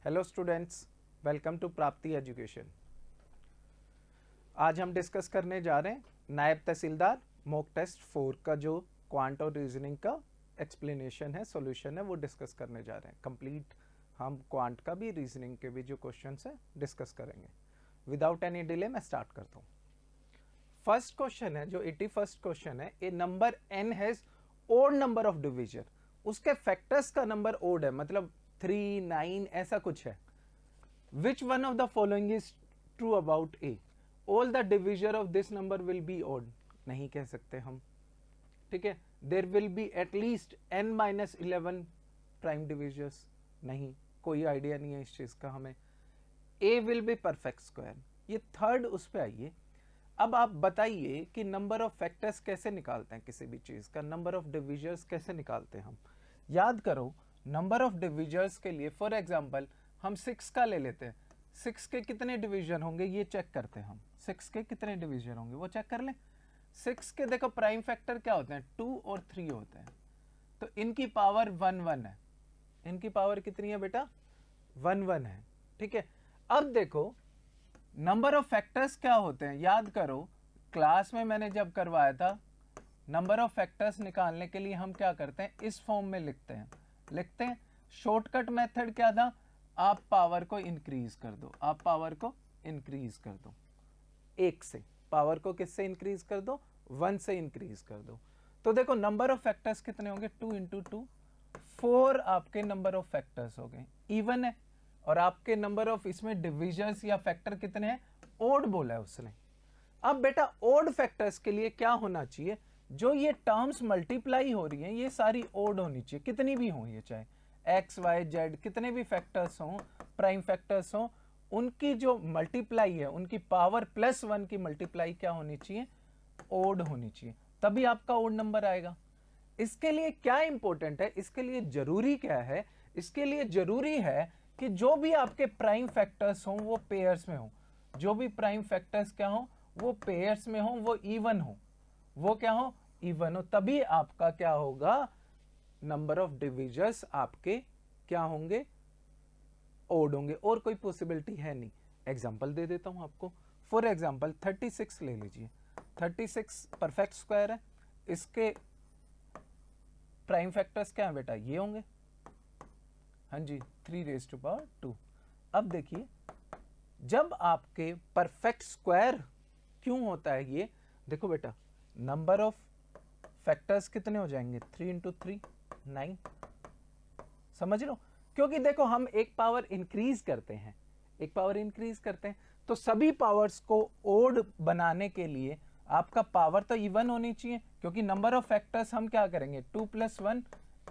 Hello students, welcome to प्राप्ति education. आज हम डिस्कस करने जा रहे हैं नायब तहसीलदार मॉक टेस्ट 4 का जो क्वांट और रीजनिंग का एक्सप्लेनेशन है, सॉल्यूशन है, वो डिस्कस करने जा रहे हैं। कंप्लीट हम क्वांट का भी रीजनिंग के भी जो क्वेश्चंस है डिस्कस करेंगे। विदाउट एनी डिले मैं स्टार्ट करता हूँ। फर्स्ट क्वेश्चन है जो 81st क्वेश्चन है, a number n has odd number of division, उसके फैक्टर्स का नंबर ओड है, मतलब 3, 9 ऐसा कुछ है। Which one of the following is true about a, all the divisor of this number will be odd, नहीं कह सकते हम, ठीक है। There will be at least n-11 prime divisors, नहीं, कोई आइडिया नहीं है इस चीज का हमें। ए विल बी परफेक्ट स्क्वायर, ये थर्ड उस पे आइए। अब आप बताइए कि नंबर ऑफ फैक्टर्स कैसे निकालते हैं, किसी भी चीज का नंबर ऑफ डिविजर्स कैसे निकालते हैं हम। याद करो, नंबर ऑफ डिविजर्स के लिए फॉर एग्जांपल हम 6 का ले लेते हैं। 6 के कितने डिवीजन होंगे ये चेक करते हैं हम। 6 के कितने डिवीजन होंगे वो चेक कर लें। 6 के देखो प्राइम फैक्टर क्या होते हैं, 2 और 3 होते हैं, तो इनकी पावर 1 है। इनकी पावर कितनी है बेटा, 1 है, ठीक है। अब देखो नंबर ऑफ फैक्टर्स क्या होते हैं, याद करो क्लास में मैंने जब करवाया था, नंबर ऑफ फैक्टर्स निकालने के लिए हम क्या करते हैं, इस फॉर्म में लिखते हैं। शॉर्टकट मेथड क्या था, आप पावर को इंक्रीज कर दो, आप पावर को इंक्रीज कर दो 1 से, पावर को किससे इंक्रीज कर दो, 1 से इंक्रीज कर दो। तो देखो नंबर ऑफ फैक्टर्स कितने होंगे, 2 इंटू 2 4 आपके नंबर ऑफ फैक्टर्स हो गए, इवन है। और आपके नंबर ऑफ इसमें डिविजर्स या फैक्टर कितने हैं, ओड बोला है उसने। अब बेटा ओड फैक्टर्स के लिए क्या होना चाहिए, जो ये टर्म्स मल्टीप्लाई हो रही हैं ये सारी ओड होनी चाहिए, कितनी भी हो, ये चाहे एक्स वाई जेड कितने भी फैक्टर्स हों, प्राइम फैक्टर्स हों, उनकी जो मल्टीप्लाई है, उनकी पावर +1 की मल्टीप्लाई क्या होनी चाहिए, ओड होनी चाहिए, तभी आपका ओड नंबर आएगा। इसके लिए क्या इंपॉर्टेंट है, इसके लिए जरूरी क्या है, इसके लिए जरूरी है कि जो भी आपके प्राइम फैक्टर्स हों वो पेयर्स में हो, जो भी प्राइम फैक्टर्स क्या हो वो पेयर्स में हो, वो इवन हो, वो क्या हो, इवन हो, तभी आपका क्या होगा, नंबर ऑफ डिविजर्स आपके क्या होंगे, ओड होंगे, और कोई पॉसिबिलिटी है नहीं। एग्जांपल दे देता हूं आपको। फॉर एग्जांपल 36 ले लीजिए, 36 परफेक्ट स्क्वायर है, इसके प्राइम फैक्टर्स क्या है बेटा, ये होंगे, हाँ जी, 3⁻²। अब देखिए जब आपके परफेक्ट स्क्वायर क्यों होता है ये, देखो बेटा नंबर ऑफ फैक्टर्स कितने हो जाएंगे, 3 इंटू 3 9, समझ लो, क्योंकि देखो हम एक पावर इंक्रीज करते हैं, एक पावर इंक्रीज करते हैं, तो सभी पावर्स को ओड बनाने के लिए आपका पावर तो इवन होनी चाहिए, क्योंकि नंबर ऑफ फैक्टर्स हम क्या करेंगे, 2+1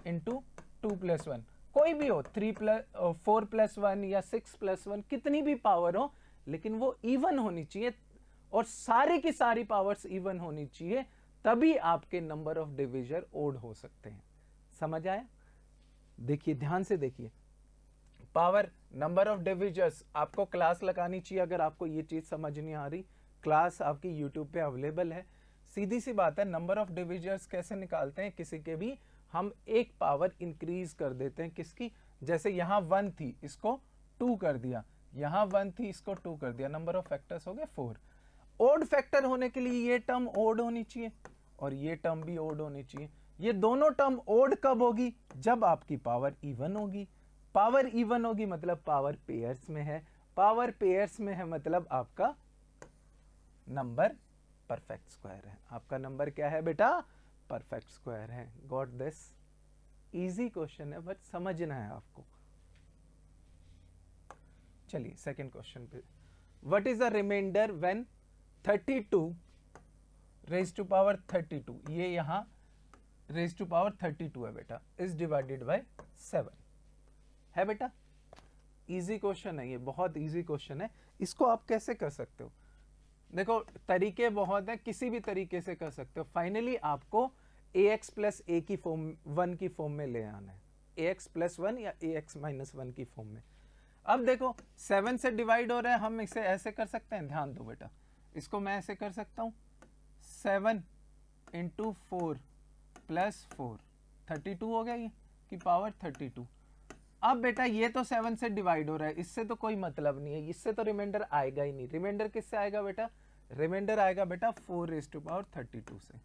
इंटू 2+1, कोई भी हो, 4+1 या 6+1, कितनी भी पावर हो, लेकिन वो इवन होनी चाहिए, और सारी की सारी पावर्स इवन होनी चाहिए, तभी आपके नंबर ऑफ डिविजर ओड हो सकते हैं। समझ आया, देखिए ध्यान से देखिए, पावर नंबर ऑफ डिविजर्स आपको क्लास लगानी चाहिए, अगर आपको ये चीज समझ नहीं आ रही, क्लास आपकी यूट्यूब पे अवेलेबल है। सीधी सी बात है, नंबर ऑफ डिविजर्स कैसे निकालते हैं, किसी के भी हम एक पावर इंक्रीज कर देते हैं, किसकी, जैसे यहां 1 थी इसको 2 कर दिया, यहां 1 थी इसको 2 कर दिया, नंबर ऑफ फैक्टर्स हो गए 4। ओड फैक्टर होने के लिए ये टर्म ओड होनी चाहिए और ये टर्म भी ओड होनी चाहिए। ये दोनों टर्म ओड कब होगी, जब आपकी पावर इवन होगी। पावर इवन होगी मतलब पावर पेयर्स में है, पावर पेयर्स में है मतलब आपका नंबर परफेक्ट स्क्वायर है। आपका नंबर क्या है बेटा, परफेक्ट स्क्वायर है। गॉट दिस, इजी क्वेश्चन है बट समझना है आपको। चलिए सेकंड क्वेश्चन पे, what is the reminder when 32 raise to power 32, ये यहां रेज टू पावर 32 है बेटा, इज डिवाइडेड बाय 7 है बेटा। इजी क्वेश्चन है ये, बहुत इजी क्वेश्चन है। इसको आप कैसे कर सकते हो, देखो तरीके बहुत हैं, किसी भी तरीके से कर सकते हो। फाइनली आपको ax प्लस a की फॉर्म 1 की फॉर्म में ले आना है, ax प्लस 1 या ax माइनस 1 की फॉर्म में। अब देखो 7 से डिवाइड हो रहा है, हम इसे ऐसे कर सकते हैं, ध्यान दो बेटा, इसको मैं ऐसे कर सकता हूं, 7 इंटू 4 प्लस 4, 32 हो गया ये की पावर 32। अब बेटा ये तो 7 से डिवाइड हो रहा है, इससे तो कोई मतलब नहीं है, इससे तो रिमाइंडर आएगा ही नहीं। रिमाइंडर किससे आएगा बेटा? रिमाइंडर आएगा बेटा 4^32 से।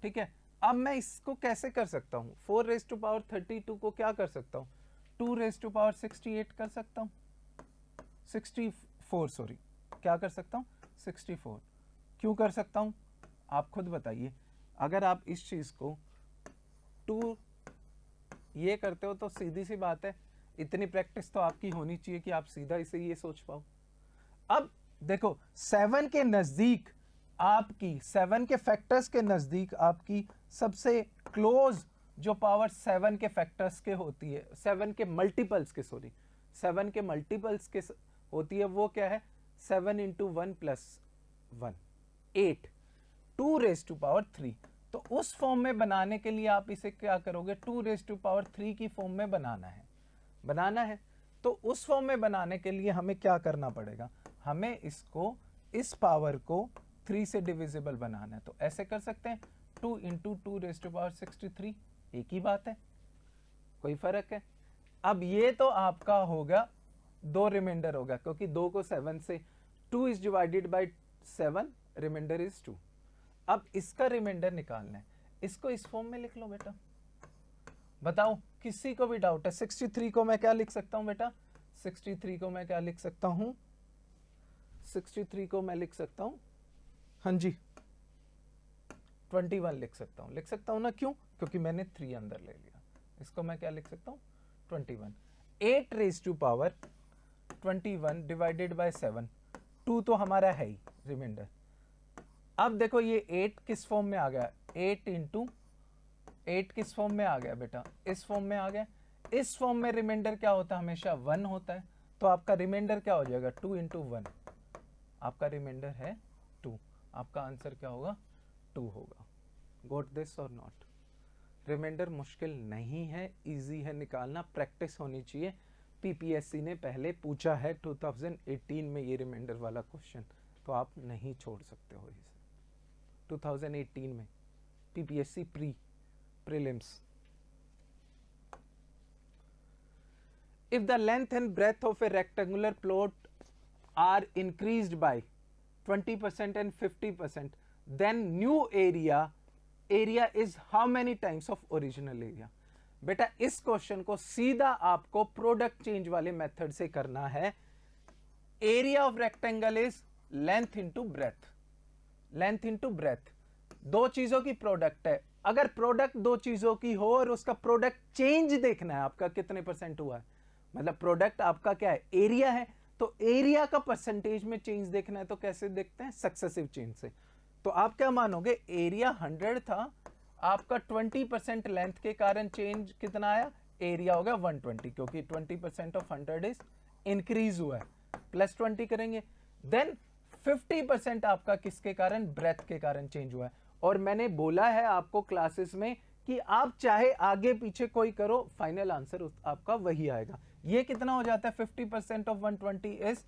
ठीक है, अब मैं इसको कैसे कर सकता हूँ? 4^32 को क्या कर सकता हूँ? 2^68 कर सकता हूँ, 64 सॉरी, क्या कर सकता हूँ? 64। क्यों कर सकता हूँ आप खुद बताइए। अगर आप इस चीज को 2 ये करते हो तो सीधी सी बात है, इतनी प्रैक्टिस तो आपकी होनी चाहिए कि आप सीधा इसे ये सोच पाओ। अब देखो 7 के नजदीक आपकी, 7 के फैक्टर्स के नजदीक आपकी सबसे क्लोज जो पावर 7 के फैक्टर्स के होती है, 7 के मल्टीपल्स के, सॉरी 7 के मल्टीपल्स के होती है, वो क्या है? 7 × 1 + 1 8, 2^3। तो उस फॉर्म में बनाने के लिए आप इसे क्या करोगे? 2^3 की फॉर्म में बनाना है। तो उस फॉर्म में बनाने के लिए हमें क्या करना पड़ेगा? हमें इसको, इस पावर को 3 से डिविजिबल बनाना है। तो ऐसे कर सकते हैं, 2 × 2^63, एक ही बात है, कोई फर्क है? अब ये तो आपका होगा 2 रिमाइंडर होगा, क्योंकि 2 को 7 से, 2 is divided by 7, reminder is 2। अब इसका रिमाइंडर निकालना है, इसको इस फॉर्म में लिख लो बेटा। बताओ किसी को भी डाउट है? 63 को मैं क्या लिख सकता हूं बेटा? 63 को मैं क्या लिख सकता हूं? 63 को मैं लिख सकता हूं, हाँ जी 21 लिख सकता हूं ना। क्यों? क्योंकि मैंने 3 अंदर ले लिया। इसको मैं क्या लिख सकता हूं? 21। 8^21 डिवाइडेड बाय 7, 2 तो हमारा है ही रिमाइंडर। अब देखो ये 8 किस फॉर्म में आ गया? 8 × 8 किस फॉर्म में आ गया बेटा? इस फॉर्म में आ गया। इस फॉर्म में रिमाइंडर क्या होता है? हमेशा 1 होता है। तो आपका रिमाइंडर क्या हो जाएगा? 2 × 1, आपका रिमाइंडर है 2। आपका आंसर क्या होगा? 2 होगा। गॉट दिस और नॉट? रिमाइंडर मुश्किल नहीं है, इजी है निकालना, प्रैक्टिस होनी चाहिए। पीपीएससी ने पहले पूछा है 2018 में ये रिमाइंडर वाला क्वेश्चन, तो आप नहीं छोड़ सकते हो इसे। 2018 में PPSC prelims. If the length and breadth of a rectangular plot are increased by 20% and 50%, then new area is how many times of original area? बेटा इस क्वेश्चन को सीधा आपको प्रोडक्ट चेंज वाले मेथड से करना है। Area of rectangle is length into breadth, length into breadth, दो चीजों की प्रोडक्ट है। अगर प्रोडक्ट दो चीजों की हो और उसका प्रोडक्ट चेंज देखना है आपका कितने परसेंट हुआ है, मतलब प्रोडक्ट आपका क्या है? एरिया है, तो एरिया का परसेंटेज में चेंज देखना है तो कैसे देखते हैं? सक्सेसिव चेंज से। तो आप क्या मानोगे? एरिया 100 था, आपका 20% लेंथ के कारण चेंज कितना आया? एरिया होगा 120, क्योंकि 20% ऑफ 100 इज इंक्रीज हुआ है, प्लस 20 करेंगे। देन 50% आपका किसके कारण? ब्रेथ के कारण चेंज हुआ है। और मैंने बोला है आपको क्लासेस में कि आप चाहे आगे पीछे कोई करो, फाइनल आंसर आपका वही आएगा। ये कितना हो जाता है? 50% ऑफ 120 इज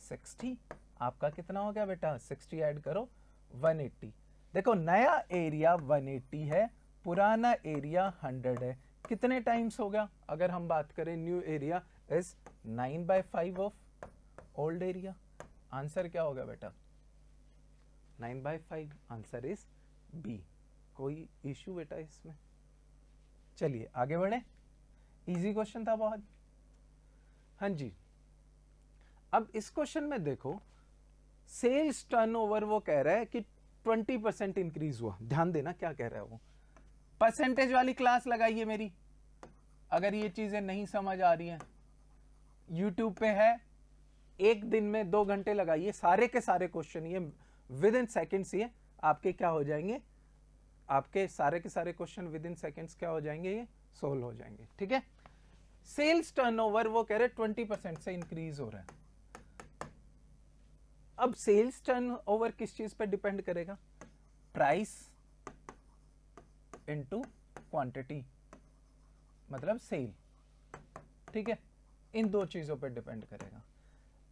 60। आपका कितना हो गया बेटा? 60 ऐड करो 180। देखो नया एरिया 180 है, पुराना एरिया 100 है। कितने टाइम्स हो गया? अगर हम बात करें new area is 9/5 of old area. Answer क्या होगा बेटा? 9/5। Answer is B. कोई इश्यू बेटा इसमें? चलिए आगे बढ़े, इजी क्वेश्चन था बहुत। हाँ जी, अब इस क्वेश्चन में देखो सेल्स टर्नओवर वो कह रहा है कि 20% इंक्रीज हुआ। ध्यान देना क्या कह रहा है वो। परसेंटेज वाली क्लास लगाइए मेरी, अगर ये चीजें नहीं समझ आ रही हैं। यूट्यूब पे है, एक दिन में 2 घंटे लगाइए, सारे के सारे क्वेश्चन ये विद इन सेकेंड्स ये आपके क्या हो जाएंगे? आपके सारे के सारे क्वेश्चन विद इन सेकेंड्स क्या हो जाएंगे? ये सोल्व हो जाएंगे। ठीक है, सेल्स टर्नओवर वो कह रहे 20% से इंक्रीज हो रहा है। अब सेल्स टर्नओवर किस चीज पर डिपेंड करेगा? प्राइस इनटू क्वांटिटी, मतलब सेल। ठीक है, इन दो चीजों पर डिपेंड करेगा।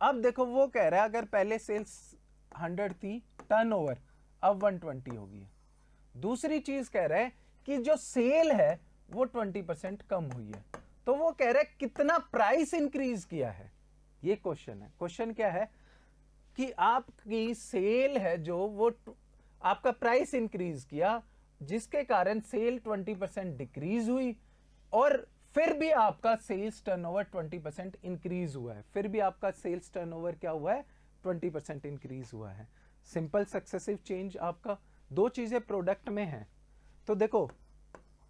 अब देखो वो कह रहा है अगर पहले सेल्स 100 थी, टर्नओवर अब 120 होगी। दूसरी चीज कह रहा है कि जो सेल है वो 20% कम हुई है। तो वो कह रहे कितना प्राइस इंक्रीज किया है, ये क्वेश्चन है। क्वेश्चन क्या है कि आपकी सेल है जो वो आपका प्राइस इंक्रीज किया, जिसके कारण सेल 20% डिक्रीज हुई, और फिर भी आपका सेल्स टर्नओवर 20% इंक्रीज हुआ है। फिर भी आपका सेल्स टर्नओवर क्या हुआ है, 20% इंक्रीज हुआ है। सिंपल सक्सेसिव चेंज आपका, दो चीजें प्रोडक्ट में है। तो देखो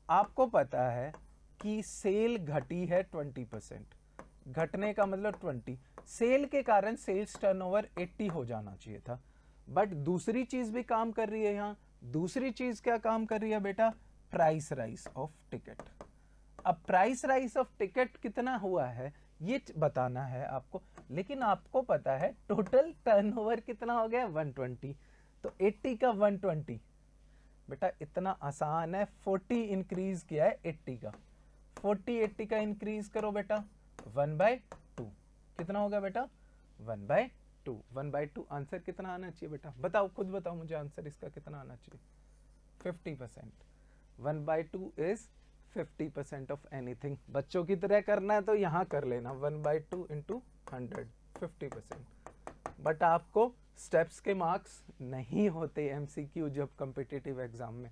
आपको पता है कि सेल घटी है 20%, घटने का मतलब 20, सेल के कारण सेल्स टर्नओवर 80 हो जाना चाहिए था। बट दूसरी चीज भी काम कर रही है यहां। दूसरी चीज क्या काम कर रही है बेटा, प्राइस राइज ऑफ टिकट। अब प्राइस राइज ऑफ टिकट कितना हुआ है ये बताना है आपको, लेकिन आपको पता है टोटल टर्नओवर कितना हो गया, 120। तो 80 का 120 बेटा इतना आसान है, 40 इंक्रीज किया है 80 का, 40 80 का इंक्रीज करो बेटा 1/2, कितना होगा बेटा 1/2। 1/2 आंसर कितना आना चाहिए बेटा, बताओ खुद बताओ मुझे आंसर इसका कितना आना चाहिए, 50%। 1/2 इज 50% ऑफ एनीथिंग। बच्चों की तरह करना है तो यहां कर लेना 1/2 इंटू 100, 50%। बट आपको स्टेप्स के मार्क्स नहीं होते एमसीक्यू जब कॉम्पिटिटिव एग्जाम में,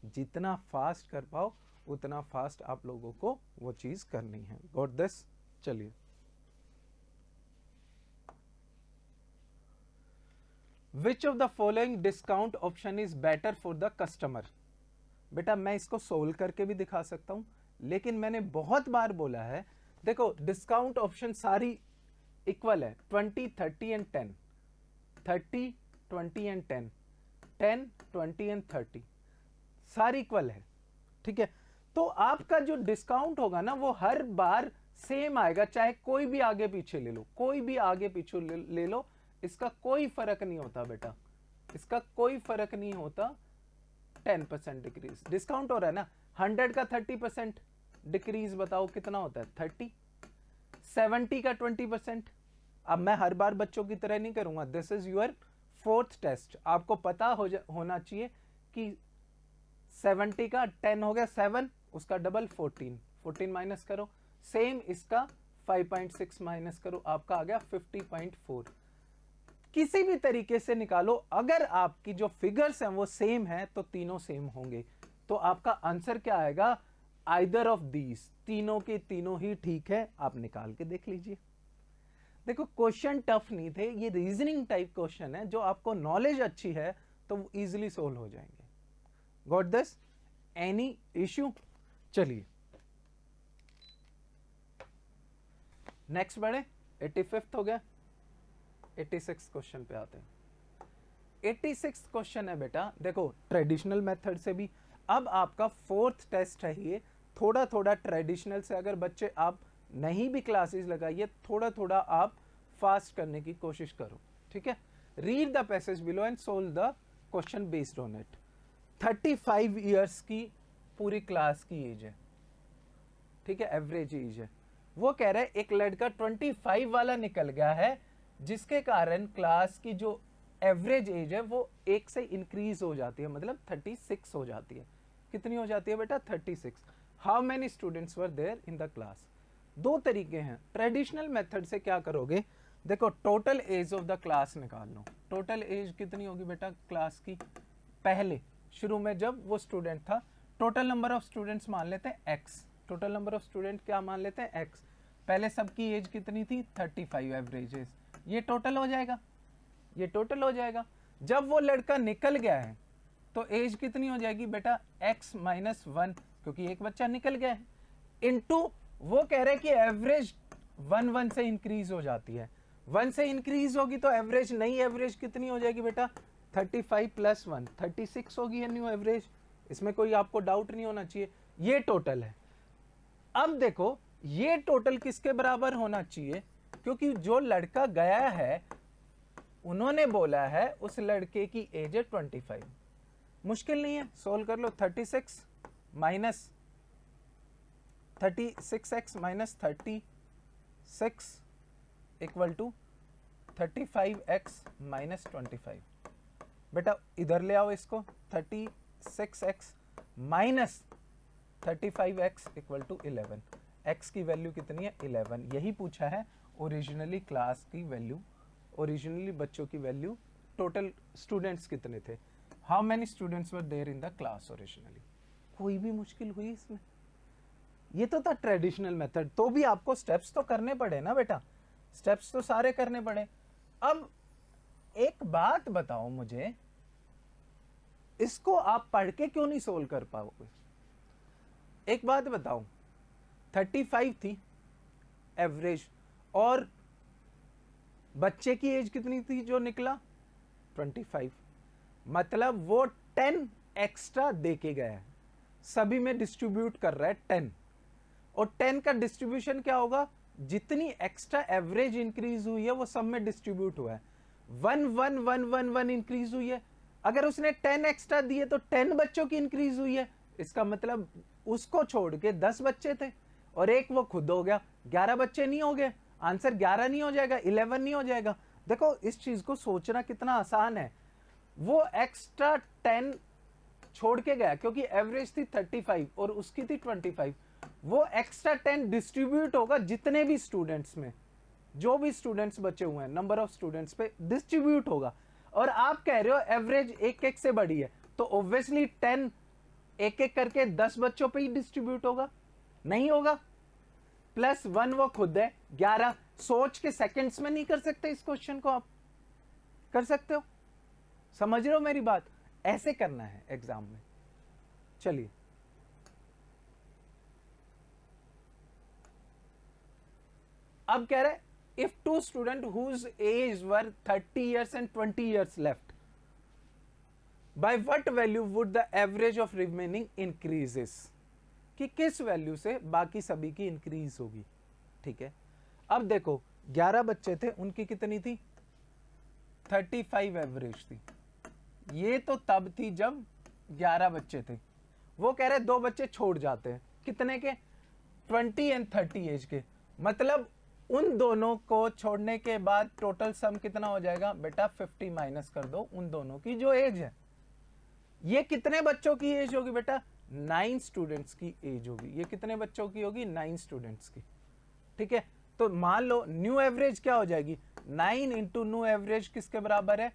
जितना फास्ट कर पाओ उतना फास्ट आप लोगों को वो चीज करनी है। Got this? चलिए which of the following discount option is better for the customer. बेटा मैं इसको सोल्व करके भी दिखा सकता हूं, लेकिन मैंने बहुत बार बोला है देखो डिस्काउंट ऑप्शन सारी इक्वल है, 20 30 एंड 10, 30 20 एंड 10, 10 20 एंड 30 सारी इक्वल है, ठीक है। तो आपका जो डिस्काउंट होगा ना वो हर बार सेम आएगा, चाहे कोई भी आगे पीछे ले लो, कोई भी आगे पीछे ले लो, इसका कोई फर्क नहीं होता बेटा, इसका कोई फर्क नहीं होता। 10% डिक्रीज डिस्काउंट हो रहा है ना, 100 का 30% डिक्रीज बताओ कितना होता है 30, 70 का 20%। अब मैं हर बार बच्चों की तरह नहीं करूंगा, this is your 4th test, आपको पता होना चाहिए कि 70 का 10 हो गया 7, उसका डबल 14, 14 माइनस करो, सेम इसका 5.6 माइनस करो, आपका आ गया 50.4। किसी भी तरीके से निकालो, अगर आपकी जो फिगर्स हैं वो सेम है तो तीनों सेम होंगे, तो आपका आंसर क्या आएगा, आइदर ऑफ दीज, तीनों के तीनों ही ठीक है। आप निकाल के देख लीजिए। देखो क्वेश्चन टफ नहीं थे, ये रीजनिंग टाइप क्वेश्चन है, जो आपको नॉलेज अच्छी है तो वो इजिली सोल्व हो जाएंगे। Got this? Any issue? चलिए नेक्स्ट बढ़े, 85th हो गया, 86 क्वेश्चन पे आते हैं। 86 क्वेश्चन है बेटा, देखो ट्रेडिशनल मेथड से भी, अब आपका 4th टेस्ट है ये, थोड़ा थोड़ा ट्रेडिशनल से अगर बच्चे आप नहीं भी क्लासेस लगाइए, थोड़ा थोड़ा आप फास्ट करने की कोशिश करो, ठीक है। Read the passage below and solve the question based on it. 35 years की पूरी क्लास की एज है, ठीक है, एवरेज एज है। वो कह रहे हैं एक लड़का 25 वाला निकल गया है, जिसके कारण क्लास की जो एवरेज एज है वो 1 से इंक्रीज हो जाती है, मतलब 36 हो जाती है। कितनी हो जाती है बेटा, 36। How many students were there in the class. दो तरीके हैं, ट्रेडिशनल मेथड से क्या करोगे, देखो total age of the class निकाल लो। टोटल एज कितनी होगी बेटा क्लास की, पहले शुरू में जब वो स्टूडेंट था, टोटल नंबर ऑफ स्टूडेंट्स मान लेते हैं x, total number of student क्या मान लेते हैं x, पहले सबकी एज कितनी थी 35 एवरेज एज, ये टोटल हो जाएगा, ये टोटल हो जाएगा। जब वो लड़का निकल गया है तो एज कितनी हो जाएगी बेटा x माइनस 1, क्योंकि एक बच्चा निकल गया है, इनटू वो कह रहे हैं कि एवरेज 1 से इंक्रीज हो जाती है, 1 से इंक्रीज होगी तो एवरेज, नई एवरेज कितनी हो जाएगी बेटा 35 प्लस 1 36 होगी है न्यू एवरेज, इसमें कोई आपको डाउट नहीं होना चाहिए। ये टोटल है। अब देखो ये टोटल किसके बराबर होना चाहिए, क्योंकि जो लड़का गया है उन्होंने बोला है उस लड़के की एज है 25। मुश्किल नहीं है, सोल्व कर लो। 36 minus 36x minus 36 equal to 35x minus 25। बेटा इधर ले आओ इसको, 36x minus 35x equal to 11। x की वैल्यू कितनी है 11, यही पूछा है ओरिजिनली क्लास की वैल्यू, ओरिजिनली बच्चों की वैल्यू, टोटल स्टूडेंट्स कितने थे, how many students were there in the class originally. कोई भी मुश्किल हुई इसमें? ये तो था ट्रेडिशनल मेथड, तो भी आपको स्टेप्स तो करने पड़े ना बेटा, स्टेप्स तो सारे करने पड़े। अब एक बात बताओ मुझे, इसको आप पढ़ के क्यों नहीं सोल्व कर पाओगे? एक बात बताओ, 35 थी एवरेज, और बच्चे की एज कितनी थी जो निकला 25, मतलब वो 10 एक्स्ट्रा देके गया है, सभी में डिस्ट्रीब्यूट कर रहा है 10, और 10 का डिस्ट्रीब्यूशन क्या होगा, जितनी एक्स्ट्रा एवरेज इंक्रीज हुई है वो सब में डिस्ट्रीब्यूट हुआ है, 1 1 1 1 1 इंक्रीज हुई है। अगर उसने 10 एक्स्ट्रा दिए तो 10 बच्चों की इंक्रीज हुई है, इसका मतलब उसको छोड़ के 10 बच्चे थे और एक वो खुद हो गया, 11 बच्चे नहीं हो गए, आंसर 11 नहीं हो जाएगा, 11 नहीं हो जाएगा। देखो इस चीज को सोचना कितना आसान है, वो एक्स्ट्रा 10 छोड़ के गया क्योंकि एवरेज थी 35 और उसकी थी 25, वो एक्स्ट्रा 10 डिस्ट्रीब्यूट होगा जितने भी स्टूडेंट्स में, जो भी स्टूडेंट्स बचे हुए हैं नंबर ऑफ स्टूडेंट्स पे डिस्ट्रीब्यूट होगा। और आप कह रहे हो एवरेज एक एक से बड़ी है, तो ऑब्वियसली 10 एक एक करके 10 बच्चों पे ही डिस्ट्रीब्यूट होगा, नहीं होगा। प्लस 1 वो खुद है 11, सोच के सेकंड्स में नहीं कर सकते इस क्वेश्चन को, आप कर सकते हो, समझ रहे हो मेरी बात? ऐसे करना है एग्जाम में। चलिए अब कह रहे हैं if two students whose age were 30 years and 20 years left, by what value would the average of remaining increases, कि किस वैल्यू से बाकी सभी की इंक्रीज होगी। ठीक है, अब देखो 11 बच्चे थे, उनकी कितनी थी 35 एवरेज थी, ये तो तब थी जब 11 बच्चे थे। वो कह रहे 2 बच्चे छोड़ जाते हैं, कितने के 20 एंड 30 एज के, मतलब उन दोनों को छोड़ने के बाद टोटल सम कितना हो जाएगा बेटा 50 माइनस कर दो उन दोनों की जो एज है। ये कितने बच्चों की एज होगी बेटा 9 स्टूडेंट्स की एज होगी। ये कितने बच्चों की होगी 9 स्टूडेंट्स की। ठीक है, तो मान लो न्यू एवरेज क्या हो जाएगी 9 इंटू न्यू एवरेज किसके बराबर है,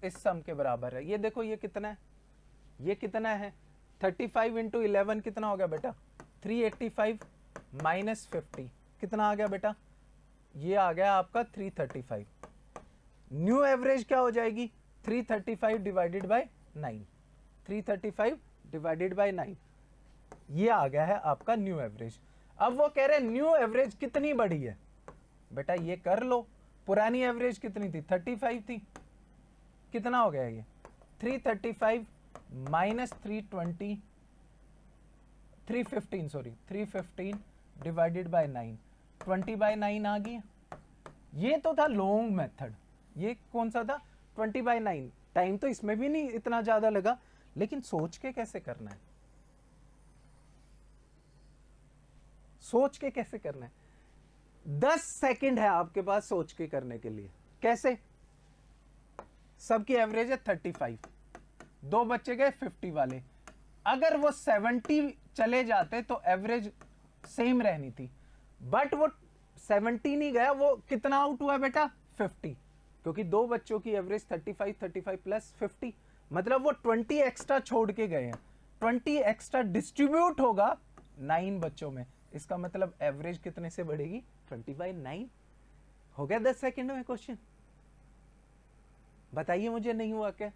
इस सम के बराबर है। ये देखो ये कितना है, ये कितना है 35 इंटू 11 कितना हो गया बेटा 385 माइनस 50 कितना आ गया बेटा, ये आ गया आपका 335। न्यू एवरेज क्या हो जाएगी 335 डिवाइडेड बाय 9, 335 डिवाइडेड बाय 9, ये आ गया है आपका न्यू एवरेज। अब वो कह रहे हैं न्यू एवरेज कितनी बड़ी है, बेटा ये कर लो, पुरानी एवरेज कितनी थी 35 थी, कितना हो गया ये 335 minus 320 315 sorry 315 divided by 9, 20 by 9 आ गई। ये तो था लॉन्ग मेथड, ये कौन सा था 20 बाय 9। टाइम तो इसमें भी नहीं इतना ज्यादा लगा, लेकिन सोच के कैसे करना है, सोच के कैसे करना है, 10 सेकंड है आपके पास सोच के करने के लिए। कैसे, सबकी एवरेज है 35, 2 बच्चे गए 50 वाले, अगर वो 70 चले जाते तो एवरेज सेम रहनी थी, बट वो 70 नहीं गया, वो कितना आउट हुआ बेटा 50, क्योंकि 2 बच्चों की एवरेज 35 35 प्लस 50, मतलब वो 20 एक्स्ट्रा छोड़ के गए हैं, 20 एक्स्ट्रा डिस्ट्रीब्यूट होगा 9 बच्चों में, इसका मतलब एवरेज कितने से बढ़ेगी 20 बाई 9। हो गया 10 सेकंड में क्वेश्चन। बताइए मुझे नहीं हुआ क्या?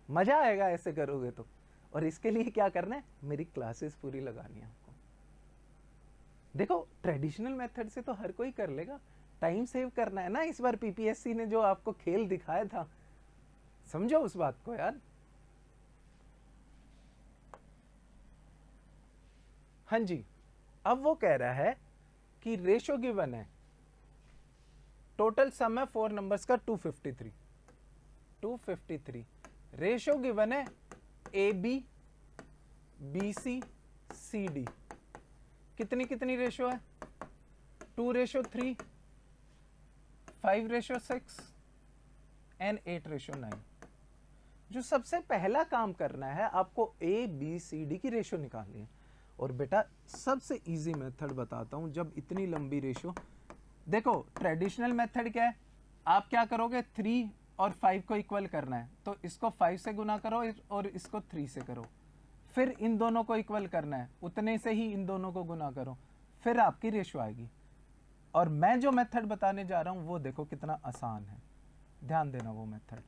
मजा आएगा ऐसे करोगे तो। और इसके लिए क्या करना है, मेरी क्लासेस पूरी लगानी है आपको। देखो ट्रेडिशनल मेथड से तो हर कोई कर लेगा, टाइम सेव करना है ना। इस बार पीपीएससी ने जो आपको खेल दिखाया था, समझो उस बात को यार। हाँ जी, अब वो कह रहा है कि रेशो गिवन है, टोटल सम है 4 नंबर्स का 253, 253 रेशो गिवन है A B B C C D, कितनी कितनी रेशो है 2:3, 5:6 एंड 8:9। जो सबसे पहला काम करना है, आपको ए बी सी डी की रेशो निकालनी है। और बेटा सबसे इजी मेथड बताता हूँ जब इतनी लंबी रेशियो, देखो ट्रेडिशनल मेथड क्या है, आप क्या करोगे 3 और 5 को इक्वल करना है तो इसको 5 से गुना करो और इसको 3 से करो, फिर इन दोनों को इक्वल करना है उतने से ही इन दोनों को गुना करो, फिर आपकी रेशियो आएगी। और मैं जो मेथड बताने जा रहा हूं वो देखो कितना आसान है, ध्यान देना वो मेथड।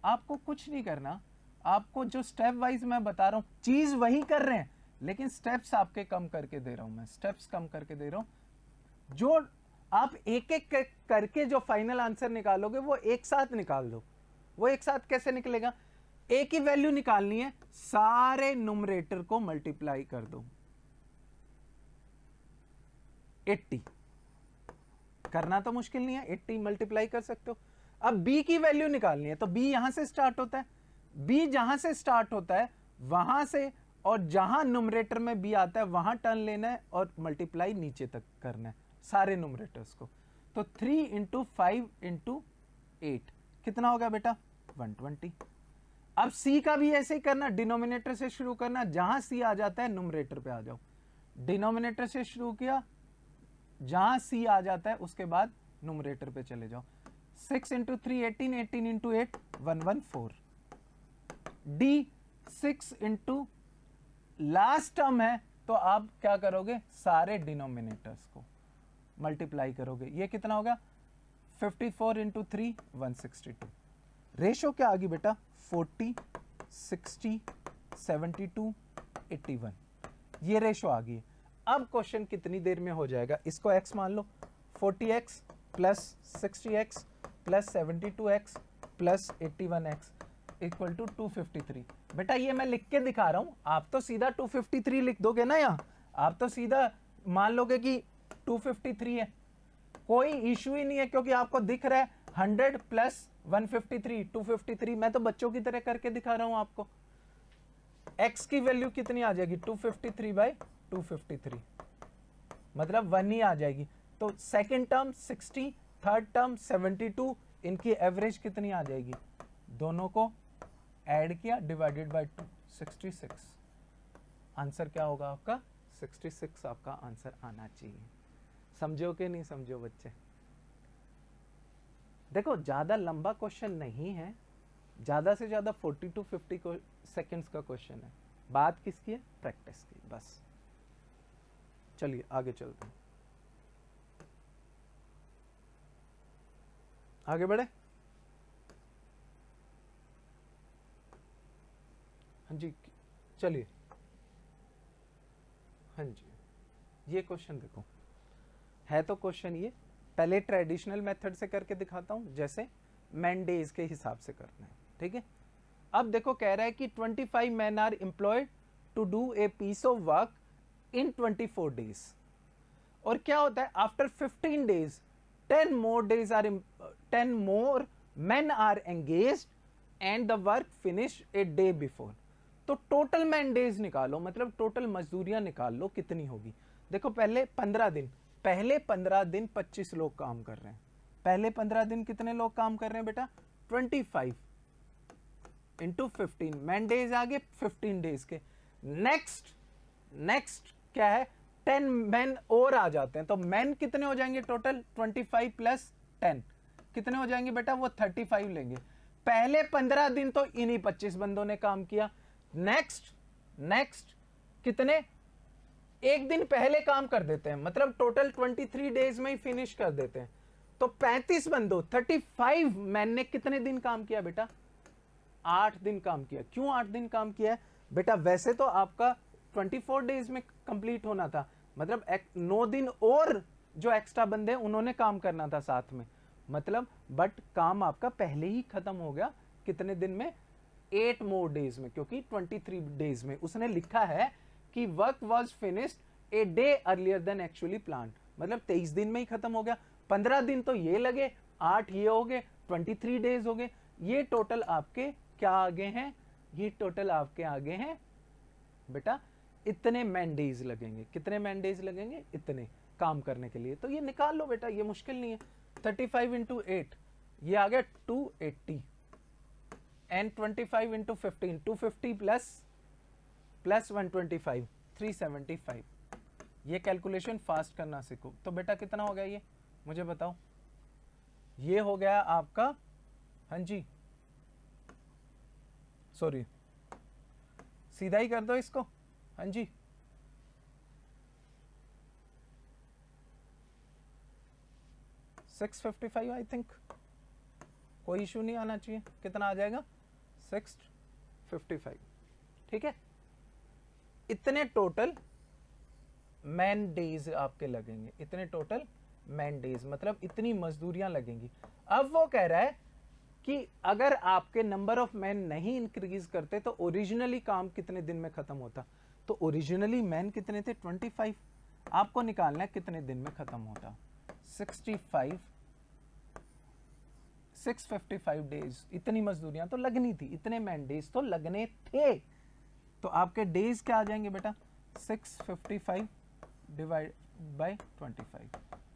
आपको कुछ नहीं करना, आपको जो स्टेप वाइज मैं बता रहा हूं चीज वही कर रहे हैं लेकिन स्टेप्स आपके कम करके दे रहा हूं, मैं स्टेप्स कम करके दे रहा हूं। जो आप एक एक करके जो फाइनल आंसर निकालोगे वो एक साथ निकाल दो। वो एक साथ कैसे निकलेगा, एक ही वैल्यू निकालनी है, सारे न्यूमरेटर को मल्टीप्लाई कर दो 80, करना तो मुश्किल नहीं है, 80 मल्टीप्लाई कर सकते हो। अब b की वैल्यू निकालनी है तो b यहां से स्टार्ट होता है, b जहां से स्टार्ट होता है वहां से, और जहां न्यूमरेटर में b आता है वहां टर्न लेना है और मल्टीप्लाई नीचे तक करना है सारे न्यूमरेटर्स को। तो 3 इंटू 5 इंटू 8 कितना होगा बेटा 120। अब c का भी ऐसे ही करना, डिनोमिनेटर से शुरू करना, जहां c आ जाता है न्यूमरेटर पे आ जाओ, डिनोमिनेटर से शुरू किया, जहां c आ जाता है उसके बाद न्यूमरेटर पे चले जाओ। 6 into 3 18, 18 into 8 114। d 6 into last term है तो आप क्या करोगे, सारे डिनोमिनेटर्स को मल्टीप्लाई करोगे, ये कितना होगा 54 इंटू 3 162। रेशो क्या आ गई बेटा 40 60 72 81, ये रेशो आ गई। अब क्वेश्चन कितनी देर में हो जाएगा, इसको x मान लो, 40x plus 60x plus 72x plus 81x equal to 253। बेटा ये मैं लिख के दिखा रहा हूं, आप तो सीधा 253 लिख दोगे ना, यहाँ आप तो सीधा मान लोगे कि 253 है, कोई इश्यू ही नहीं है क्योंकि आपको दिख रहा है 100 प्लस 153 253। मैं तो बच्चों की तरह करके दिखा रहा हूं आपको। x की वैल्यू कितनी आ जाएगी 253 बाई 253, मतलब 1 ही आ जाएगी। तो सेकंड टर्म 60, थर्ड टर्म 72, इनकी एवरेज कितनी आ जाएगी, दोनों को ऐड किया डिवाइडेड बाय 2 66। आंसर क्या होगा आपका 66, आपका आंसर आना चाहिए। समझो कि नहीं समझो बच्चे। देखो ज्यादा लंबा क्वेश्चन नहीं है, ज्यादा से ज्यादा 40 to 50 सेकेंड्स का क्वेश्चन है, बात किसकी है प्रैक्टिस की बस। चलिए आगे चलते हैं, आगे बढ़े। हाँ जी चलिए, हाँ जी ये क्वेश्चन देखो, है तो क्वेश्चन ये, पहले ट्रेडिशनल मेथड से करके दिखाता हूं, जैसे मैन डेज के हिसाब से करना है, ठीक है। अब देखो कह रहा है कि 25 man are employed to do a piece of work in 24 days, और क्या होता है after 15 days 10 more men are engaged and the work finish a day before। तो टोटल मैन डेज निकालो, मतलब टोटल मजदूरियां निकाल लो कितनी होगी। देखो पहले 15 दिन, पहले 15 दिन 25 लोग काम कर रहे हैं, पहले 15 दिन कितने लोग काम कर रहे हैं बेटा 25 इंटू 15, मैन डेज आगे 15 डेज के। नेक्स्ट क्या है 10 मैन और आ जाते हैं, तो मैन कितने हो जाएंगे टोटल 25 प्लस 10 कितने हो जाएंगे बेटा, वो 35 लेंगे। पहले 15 दिन तो इन्हीं 25 बंदों ने काम किया। नेक्स्ट कितने, एक दिन पहले काम कर देते हैं, मतलब टोटल 23 डेज में ही फिनिश कर देते हैं। तो 35 बंदों 35 मैन ने कितने दिन काम किया बेटा 8 दिन काम किया। क्यों 8 दिन काम किया है बेटा, वैसे तो आपका 24 डेज में कंप्लीट होना था, मतलब 9 दिन और जो एक्स्ट्रा बंदे उन्होंने काम करना था साथ में, मतलब बट काम आपका पहले ही खत्म हो गया कितने दिन में 8 मोर डेज में, क्योंकि 23 डेज में उसने लिखा है कि work was finished a day earlier than actually plan, मतलब 23 दिन में ही खत्म हो गया। 15 दिन तो ये लगे, 8 ये हो गए, 23 डेज हो गए। ये टोटल आपके क्या आगे हैं, ये टोटल आपके आगे हैं बेटा इतने मैन डेज लगेंगे। कितने मैन डेज लगेंगे, इतने काम करने के लिए। तो ये निकाल लो बेटा, ये मुश्किल नहीं है। 35 इंटू 8 ये आ गया 280 एंड 25 इंटू 15 250 प्लस 125 375। ये कैलकुलेशन फास्ट करना सीखो। तो बेटा कितना हो गया ये, मुझे बताओ। ये हो गया आपका, हाँ जी सॉरी, सीधा ही कर दो इसको, हाँ जी 655 आई थिंक, कोई इशू नहीं आना चाहिए। कितना आ जाएगा 655, ठीक है। इतने टोटल मैन डेज आपके लगेंगे, इतने टोटल मैन डेज मतलब इतनी मजदूरियां लगेंगी। अब वो कह रहा है कि अगर आपके नंबर ऑफ मैन नहीं इंक्रीज करते तो ओरिजिनली काम कितने दिन में खत्म होता। तो ओरिजिनली मैन कितने थे 25, आपको निकालना है कितने दिन में खत्म होता। 655 डेज, इतनी मजदूरियां तो लगनी थी, इतने मैन डेज तो लगने थे। तो आपके डेज क्या आ जाएंगे बेटा 655 डिवाइड बाय 25,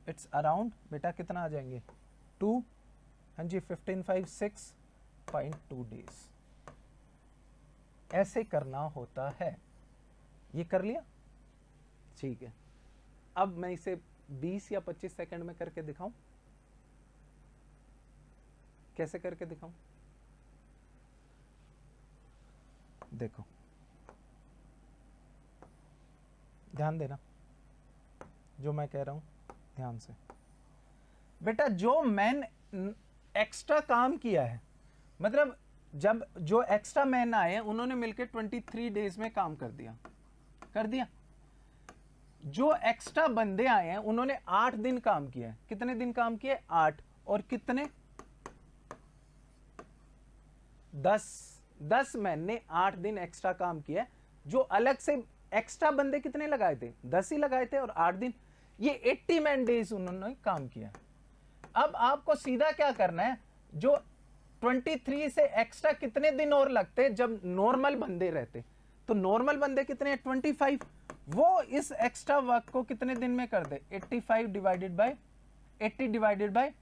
इट्स अराउंड बेटा कितना आ जाएंगे 2, हाँ जी 15 6.2 डेज। ऐसे करना होता है। ये कर लिया, ठीक है। अब मैं इसे 20 या 25 सेकंड में करके दिखाऊं, कैसे करके दिखाऊं, देखो ध्यान देना जो मैं कह रहा हूं, ध्यान से बेटा। जो मैन एक्स्ट्रा काम किया है, मतलब जब जो एक्स्ट्रा मैन आए उन्होंने मिलकर 23 डेज में काम कर दिया, कर दिया। जो एक्स्ट्रा बंदे आए हैं उन्होंने 8 दिन काम किया है। कितने दिन काम किए 8, और कितने 10 मैन ने 8 दिन एक्स्ट्रा काम किया है। जो अलग से एक्स्ट्रा बंदे कितने लगाए थे 10 ही लगाए थे, और 8 दिन, ये 80 मैन डेज उन्होंने काम किया। अब आपको सीधा क्या करना है, जो 23 से एक्स्ट्रा कितने दिन और लगते जब नॉर्मल बंदे रहते। तो नॉर्मल बंदे कितने हैं 25, वो इस एक्स्ट्रा वर्क को कितने दिन में कर दे 85 डिवाइडेड बाय 80 डिवाइडेड बाय,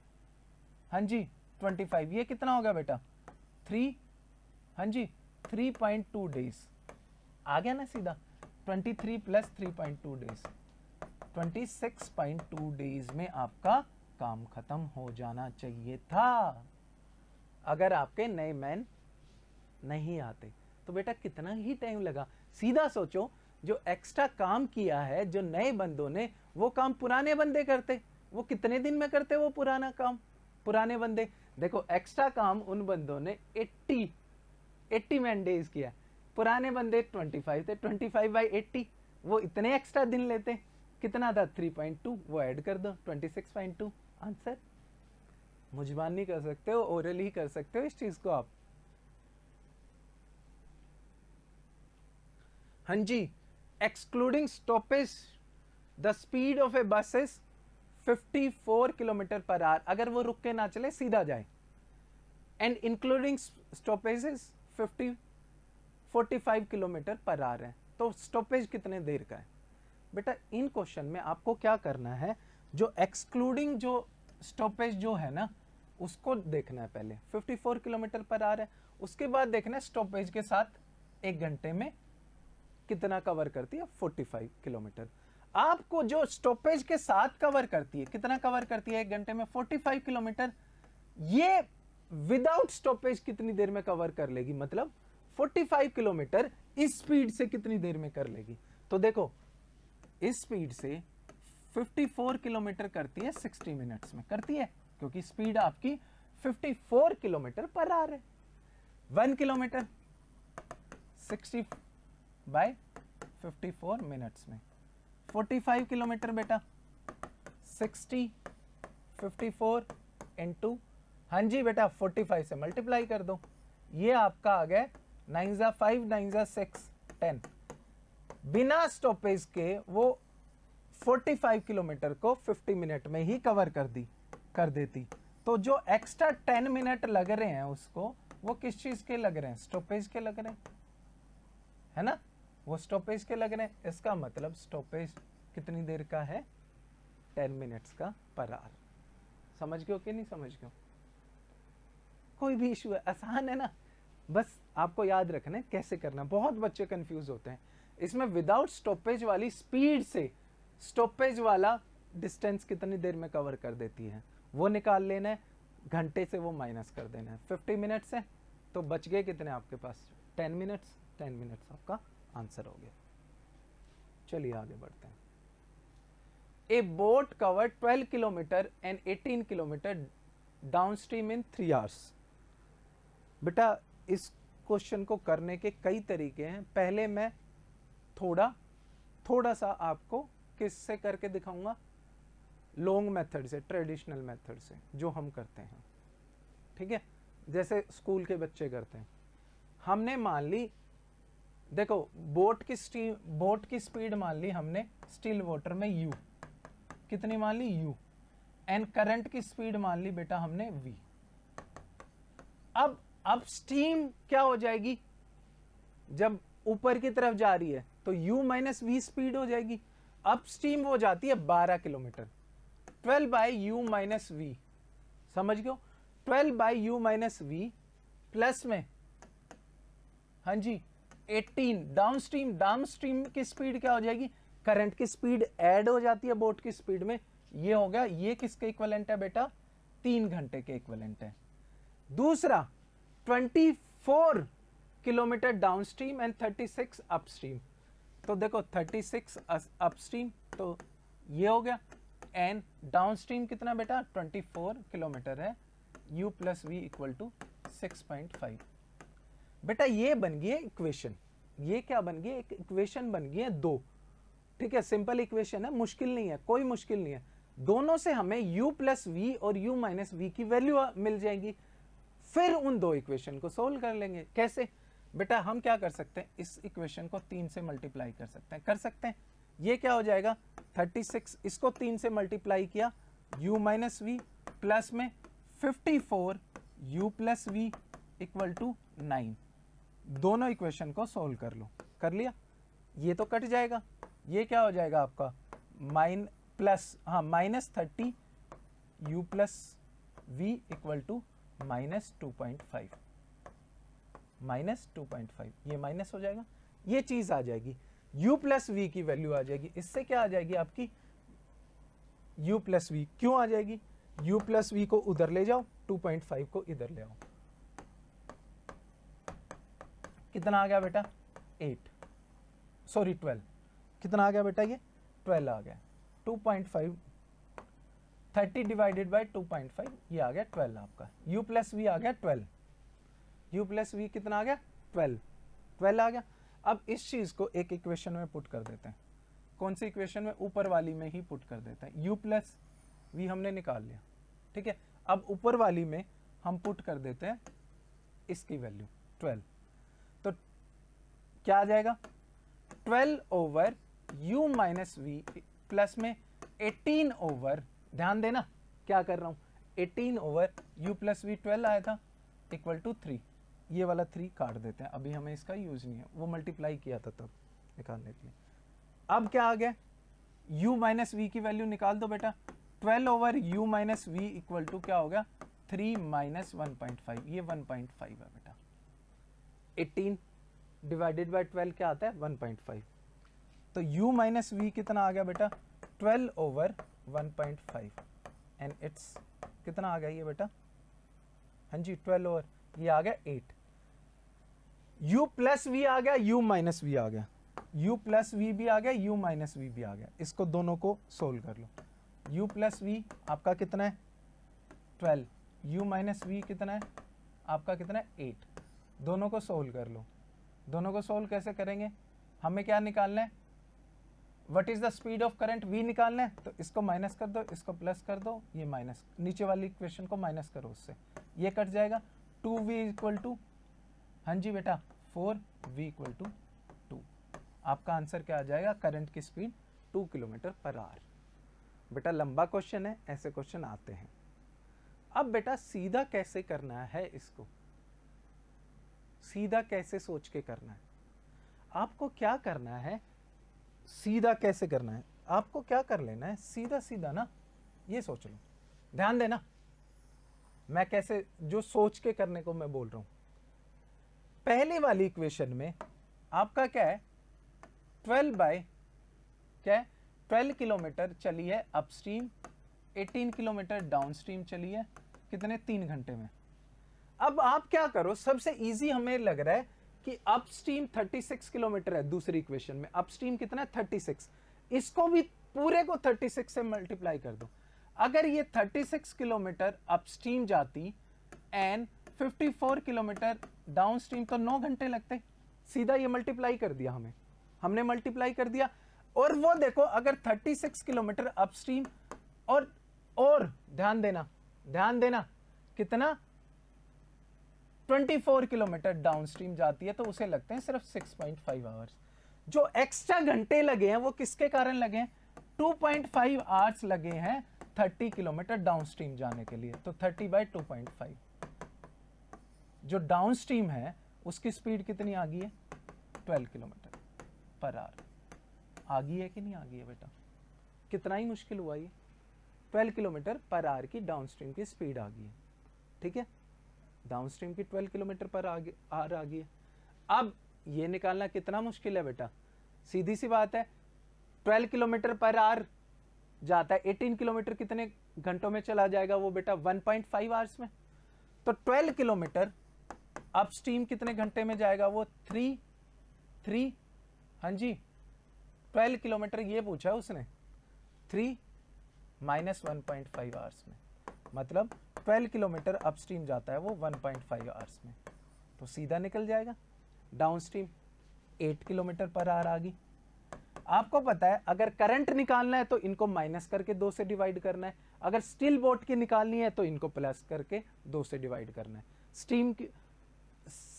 हाँ जी 25, ये कितना होगा बेटा 3, हाँ जी 3.2 डेज। आ गया ना सीधा, 23 प्लस 3.2 डेज, 26.2 डेज में आपका काम खत्म हो जाना चाहिए था अगर आपके नए मैन नहीं आते। तो बेटा कितना ही टाइम लगा। सीधा सोचो, जो एक्स्ट्रा काम किया है जो नए बंदों ने, वो काम पुराने बंदे करते, वो कितने दिन में करते वो पुराना काम पुराने बंदे। देखो एक्स्ट्रा काम उन बंदों ने 80 मैन डेज किया, पुराने बंदे 25 थे, 25 बाई 80, वो इतने एक्स्ट्रा दिन लेते। कितना था 3.2, वो ऐड कर दो 26.2 आंसर। मुझबान नहीं कर सकते हो, ओरल ही कर सकते हो इस चीज को आप। हाँ जी, excluding stoppage the speed of a bus is 54 kilometre per hour, अगर वो रुक के ना चले सीधा जाए, and including stoppages 45 kilometre per hour है। तो स्टॉपेज कितने देर का है बेटा। इन क्वेश्चन में आपको क्या करना है, जो एक्सक्लूडिंग जो स्टॉपेज जो है ना उसको देखना है पहले। 54 किलोमीटर पर आवर है, उसके बाद देखना है स्टॉपेज के साथ 1 घंटे में कितना कवर करती है 45 किलोमीटर। आपको जो स्टॉपेज के साथ कवर करती है, कितना कवर करती है 1 घंटे में 45 किलोमीटर, ये विदाउट स्टॉपेज कितनी देर में कवर कर लेगी, मतलब 45 किलोमीटर इस स्पीड से कितनी देर में कर लेगी। तो देखो इस स्पीड से 54 किलोमीटर करती है 60 मिनट्स में, करती है क्योंकि स्पीड आपकी 54 किलोमीटर पर आवर है। 1 किलोमीटर 60 बाय 54 मिनट्स में, 45 किलोमीटर बेटा 60 54 इंटू, हाँ जी बेटा 45 से मल्टीप्लाई कर दो, ये आपका आ गया 9 जा 5 9 जा 6 10। बिना स्टॉपेज के वो 45 किलोमीटर को 50 मिनट में ही कवर कर देती। तो जो एक्स्ट्रा 10 मिनट लग रहे हैं उसको, वो किस चीज के लग रहे हैं, स्टॉपेज के लग रहे हैं, है ना, वो स्टॉपेज के लग रहे हैं। इसका मतलब स्टॉपेज कितनी देर का है 10 मिनट्स का पर आवर। समझ गए हो कि नहीं समझ गए हो, कोई भी इशू है, आसान है ना, बस आपको याद रखना है कैसे करना। बहुत बच्चे कंफ्यूज होते हैं, इसमें विदाउट स्टॉपेज वाली स्पीड से स्टॉपेज वाला डिस्टेंस कितनी देर में कवर कर देती है वो निकाल लेना है, घंटे से वो माइनस कर देना है। 50 मिनट्स है तो बच गए कितने आपके पास, 10 मिनट्स। 10 मिनट्स आपका आंसर हो गया। चलिए आगे बढ़ते हैं। ए boat cover 12 kilometre and 18 kilometre down stream in 3 hours. बेटा इस क्वेश्चन को करने के कई तरीके हैं। पहले मैं थोड़ा सा आपको किससे करके दिखाऊंगा, लॉन्ग मेथड से, ट्रेडिशनल मेथड से जो हम करते हैं, ठीक है, जैसे स्कूल के बच्चे करते हैं। हमने मान ली, देखो बोट की स्पीड मान ली हमने स्टिल वाटर में u, कितनी मान ली u, एंड करंट की स्पीड मान ली बेटा हमने v। अब स्टीम क्या हो जाएगी, जब ऊपर की तरफ जा रही है तो u माइनस वी स्पीड हो जाएगी। अब स्टीम हो जाती है 12 kilometre, 12 by u minus v, समझ गए, 12 by u minus v plus में, हाँ जी 18 डाउनस्ट्रीम की स्पीड क्या हो जाएगी, करंट की स्पीड ऐड हो जाती है बोट की स्पीड में। ये हो गया, ये किसके इक्विवेलेंट है बेटा, 3 घंटे के इक्विवेलेंट है। दूसरा 24 किलोमीटर डाउनस्ट्रीम एंड 36 अपस्ट्रीम। तो देखो 36 अपस्ट्रीम तो ये हो गया, एंड डाउनस्ट्रीम कितना बेटा 24 किलोमीटर है, u plus v equal to 6.5। बेटा ये बन गई है इक्वेशन, ये क्या बन गई, एक इक्वेशन बन गई है 2, ठीक है, सिंपल इक्वेशन है, मुश्किल नहीं है, कोई मुश्किल नहीं है। दोनों से हमें u प्लस वी और u माइनस वी की वैल्यू मिल जाएंगी, फिर उन 2 इक्वेशन को सोल्व कर लेंगे। कैसे बेटा, हम क्या कर सकते हैं, इस इक्वेशन को 3 से मल्टीप्लाई कर सकते हैं, ये क्या हो जाएगा 36, इसको 3 से मल्टीप्लाई किया u माइनस वी प्लस में 54 u plus v equal to 9। दोनों इक्वेशन को सोल्व कर लो, कर लिया, ये तो कट जाएगा, ये क्या हो जाएगा आपका -30 u plus v equal to -2.5, ये माइनस हो जाएगा, ये चीज आ जाएगी, u प्लस वी की वैल्यू आ जाएगी। इससे क्या आ जाएगी आपकी u प्लस वी, क्यों आ जाएगी, u प्लस वी को उधर ले जाओ, 2.5 को इधर ले आओ, कितना आ गया बेटा 12, कितना आ गया बेटा, ये 12 आ गया, 2.5 30 डिवाइडेड बाई 2.5, ये आ गया 12 आपका, u प्लस वी आ गया 12, u प्लस वी कितना आ गया 12 आ गया। अब इस चीज को एक इक्वेशन में पुट कर देते हैं, कौन सी इक्वेशन में, ऊपर वाली में ही पुट कर देते हैं, u प्लस वी हमने निकाल लिया, ठीक है। अब ऊपर वाली में हम पुट कर देते हैं इसकी वैल्यू 12, तो क्या आ जाएगा 12 over u minus v plus में 18 ओवर, ध्यान देना क्या कर रहा हूं, 18 ओवर u प्लस वी 12 आया था इक्वल टू 3, ये वाला 3 काट देते हैं, अभी हमें इसका यूज नहीं है, वो मल्टीप्लाई किया था तब निकालने के लिए। अब क्या आ गया, u माइनस वी की वैल्यू निकाल दो बेटा, 12 over u minus v equal to क्या हो गया 3 माइनस 1.5, ये 1.5 है बेटा, 18 डिवाइडेड बाय 12 क्या आता है 1.5, तो u माइनस वी कितना आ गया बेटा 12 ओवर 1.5 एंड इट्स कितना आ गया ये बेटा, हाँ जी 12 ओवर, ये आ गया 8, u प्लस वी आ गया, u माइनस वी आ गया, u प्लस वी भी आ गया, u माइनस वी भी आ गया, इसको दोनों को सोल्व कर लो, u प्लस वी आपका कितना है 12, u माइनस वी कितना है आपका कितना है 8, दोनों को सोल्व कर लो। दोनों को सोल्व कैसे करेंगे, हमें क्या निकालना है, what is the speed of current v निकालना है, तो इसको माइनस कर दो, इसको प्लस कर दो, ये माइनस, नीचे वाली इक्वेशन को माइनस करो उससे, ये कट जाएगा, 2v इक्वल टू, हाँ जी बेटा 4v इक्वल टू 2, आपका आंसर क्या आ जाएगा, करंट की स्पीड 2 किलोमीटर पर आवर। बेटा लंबा क्वेश्चन है, ऐसे क्वेश्चन आते हैं। अब बेटा सीधा कैसे करना है, इसको सीधा कैसे सोच के करना है, आपको क्या करना है, सीधा कैसे करना है, आपको क्या कर लेना है, सीधा सीधा ना ये सोच लो, ध्यान देना मैं कैसे, जो सोच के करने को मैं बोल रहा हूं। पहले वाली इक्वेशन में आपका क्या है, 12 बाय क्या है 12 किलोमीटर चली है अपस्ट्रीम, 18 किलोमीटर डाउनस्ट्रीम चली है, कितने 3 घंटे में। अब आप क्या करो, सबसे इजी हमें लग रहा है कि अपस्ट्रीम 36 किलोमीटर है, दूसरी इक्वेशन में अपस्ट्रीम कितना है 36, इसको भी पूरे को 36 से मल्टीप्लाई कर दो। अगर ये 36 किलोमीटर अपस्ट्रीम जाती एंड 54 किलोमीटर डाउनस्ट्रीम तो 9 घंटे लगते। सीधा ये मल्टीप्लाई कर दिया, हमने मल्टीप्लाई कर दिया। और वो देखो अगर 36 किलोमीटर अपस्ट्रीम और ध्यान देना कितना 24 किलोमीटर डाउनस्ट्रीम जाती है, तो उसे लगते हैं सिर्फ 6.5 आवर्स। जो एक्स्ट्रा घंटे लगे हैं वो किसके कारण लगे हैं, 2.5 आवर्स लगे हैं 30 किलोमीटर डाउनस्ट्रीम जाने के लिए। तो 30 बाय 2.5, जो डाउनस्ट्रीम है उसकी स्पीड कितनी आ गई है 12 किलोमीटर पर आवर। आ गई है कि नहीं आ गई है बेटा, कितना ही मुश्किल हुआ ये, 12 किलोमीटर पर आवर की डाउनस्ट्रीम की स्पीड आ गई है। ठीक है, डाउनस्ट्रीम की 12 किलोमीटर पर आवर आ गई है। अब ये निकालना कितना मुश्किल है बेटा, सीधी सी बात है, 12 किलोमीटर पर आवर जाता है, 18 किलोमीटर कितने घंटों में चला जाएगा वो बेटा 1.5 आवर्स में। तो 12 किलोमीटर अपस्ट्रीम कितने घंटे में जाएगा वो 3 हाँ जी 12 किलोमीटर ये पूछा उसने 3 माइनस 1.5 आवर्स में, मतलब 12 किलोमीटर अपस्ट्रीम जाता है वो 1.5 आवर्स में, तो सीधा निकल जाएगा। डाउनस्ट्रीम 8 किलोमीटर पर आवर आ गई। आपको पता है अगर करंट निकालना है तो इनको माइनस करके 2 से डिवाइड करना है, अगर स्टील बोट की निकालनी है तो इनको प्लस करके 2 से डिवाइड करना है।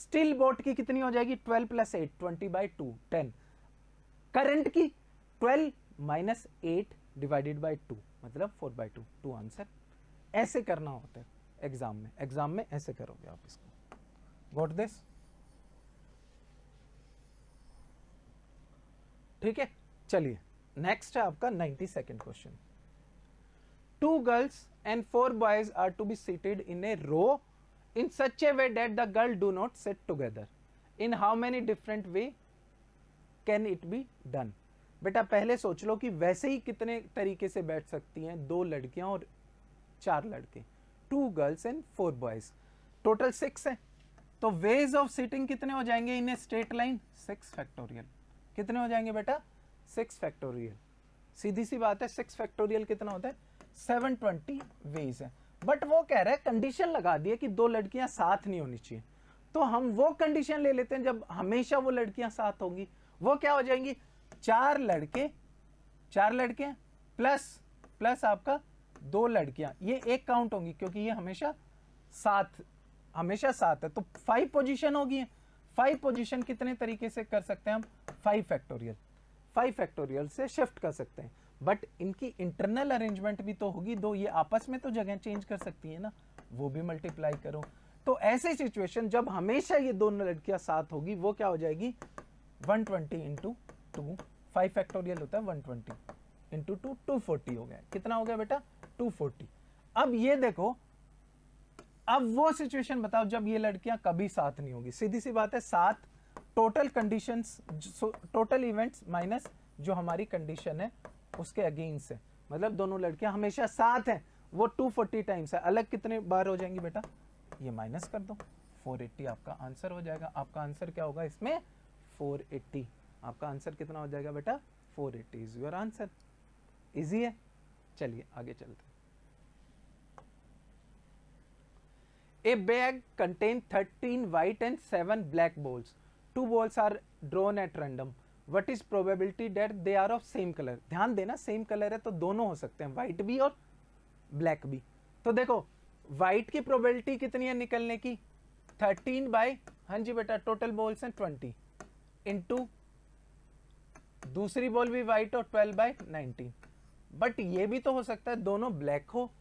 स्टील बोट की कितनी हो जाएगी 12 प्लस 8 20 बाई 2 10। करंट की 12 माइनस 8 डिवाइडेड बाई 2 मतलब 4/2 2 आंसर। ऐसे करना होता है एग्जाम में ऐसे करोगे आप इसको। Got this? ठीक है, चलिए नेक्स्ट है आपका 92nd question. 2 girls and 4 boys are to be seated in a row in such a way that the girl do not sit together. In how many different way can it be done? बेटा पहले सोच लो कि वैसे ही कितने तरीके से बैठ सकती हैं 2 लड़कियां और 4 लड़के, 2 गर्ल्स एंड 4 बॉयज, टोटल 6 है। तो वेज ऑफ सिटिंग कितने हो जाएंगे इन ए स्ट्रेट लाइन 6 फैक्टोरियल। कितने हो जाएंगे बेटा 6 फैक्टोरियल। सीधी सी बात है 6 फैक्टोरियल कितना होता है 720 वेज है। बट वो कह रहा है कंडीशन लगा दी है कि 2 लड़कियां साथ नहीं होनी चाहिए, तो हम वो कंडीशन ले लेते हैं जब हमेशा वो लड़कियां साथ होंगी। वो क्या हो जाएंगी 4 लड़के प्लस आपका 2 लड़कियां, ये एक काउंट होंगी क्योंकि ये हमेशा साथ है, तो 5 पोजीशन होगी। 5 पोजीशन कितने तरीके से कर सकते हैं हम 5 फैक्टोरियल से शिफ्ट कर सकते हैं। बट इनकी इंटरनल अरेंजमेंट भी तो होगी, 2 ये आपस में तो जगह चेंज कर सकती है ना, वो भी मल्टीप्लाई करो। तो ऐसे सिचुएशन जब हमेशा ये 2 लड़कियां साथ होगी वो क्या हो जाएगी 120 इंटू 2, 5 फैक्टोरियल होता है 120 इंटू 2 240 हो गया। कितना हो गया बेटा 240। अब ये देखो, अब वो सिचुएशन बताओ जब ये लड़कियां कभी साथ नहीं होगी। सीधी सी बात है 7 total conditions, total events minus जो हमारी कंडीशन है उसके अगेंस्ट है, मतलब दोनों लड़कियां हमेशा साथ हैं, वो 240 टाइम्स है। अलग कितने बार हो जाएंगी बेटा, ये माइनस कर दो 480 आपका आंसर हो जाएगा। आपका आंसर क्या होगा इसमें 480। आपका आंसर कितना हो जाएगा बेटा 480 इज योर आंसर। इजी है, चलिए आगे चलते हैं। A bag contains 13 white and 7 black balls. 2 balls are drawn at random. What is probability that they are of same color? ध्यान देना सेम कलर है तो दोनों हो सकते हैं, व्हाइट भी और ब्लैक भी। तो देखो व्हाइट की प्रोबेबिलिटी कितनी है निकलने की 13 बाय, हाँ जी बेटा टोटल बॉल्स हैं 20 इंटू दूसरी बॉल भी व्हाइट और 12 बाय 19। बट ये भी तो हो सकता है दोनों ब्लैक हो,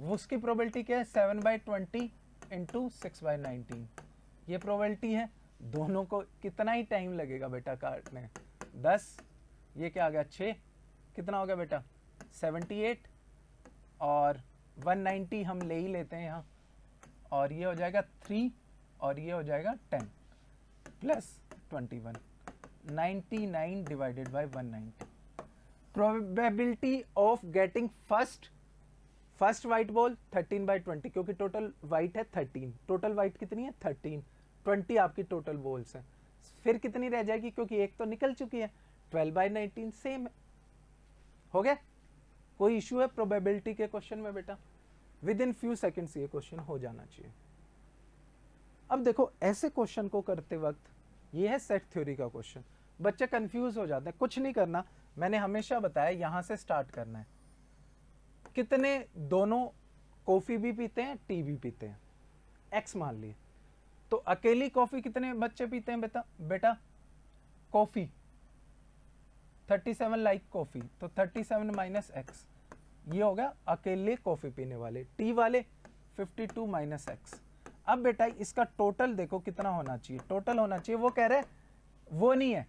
उसकी प्रोबेबिलिटी क्या है 7 बाय 20 इंटू 6 बाय 19। ये प्रोबेबिलिटी है। दोनों को कितना ही टाइम लगेगा बेटा काटने 10, ये क्या आ गया 6, कितना हो गया बेटा 78 और 190 हम ले ही लेते हैं यहाँ, और ये हो जाएगा 3 और ये हो जाएगा 10 plus 21 99 divided by 190। Probability of getting first white ball 13/20, क्योंकि टोटल वाइट है 13, टोटल वाइट कितनी है 13, 20 आपकी टोटल बॉल्स हैं, फिर कितनी रह जाएगी क्योंकि एक तो निकल चुकी है, 12/19 सेम है। हो गया? कोई इश्यू है प्रोबेबिलिटी के क्वेश्चन में बेटा? विद इन फ्यू सेकेंड्स ये क्वेश्चन हो जाना चाहिए। अब देखो ऐसे क्वेश्चन को करते वक्त, ये है सेट थ्योरी का क्वेश्चन, बच्चे कंफ्यूज हो जाते हैं। कुछ नहीं करना, मैंने हमेशा बताया यहां से स्टार्ट करना है। कितने दोनों कॉफी भी पीते हैं, टी भी पीते हैं, एक्स मान लिए, तो अकेली कॉफी कितने बच्चे पीते हैं बेटा कॉफी 37 लाइक कॉफी, तो 37 माइनस एक्स, ये हो गया अकेले कॉफी पीने वाले। टी वाले 52 माइनस एक्स। अब बेटा इसका टोटल देखो कितना होना चाहिए, टोटल होना चाहिए, वो कह रहे वो नहीं है,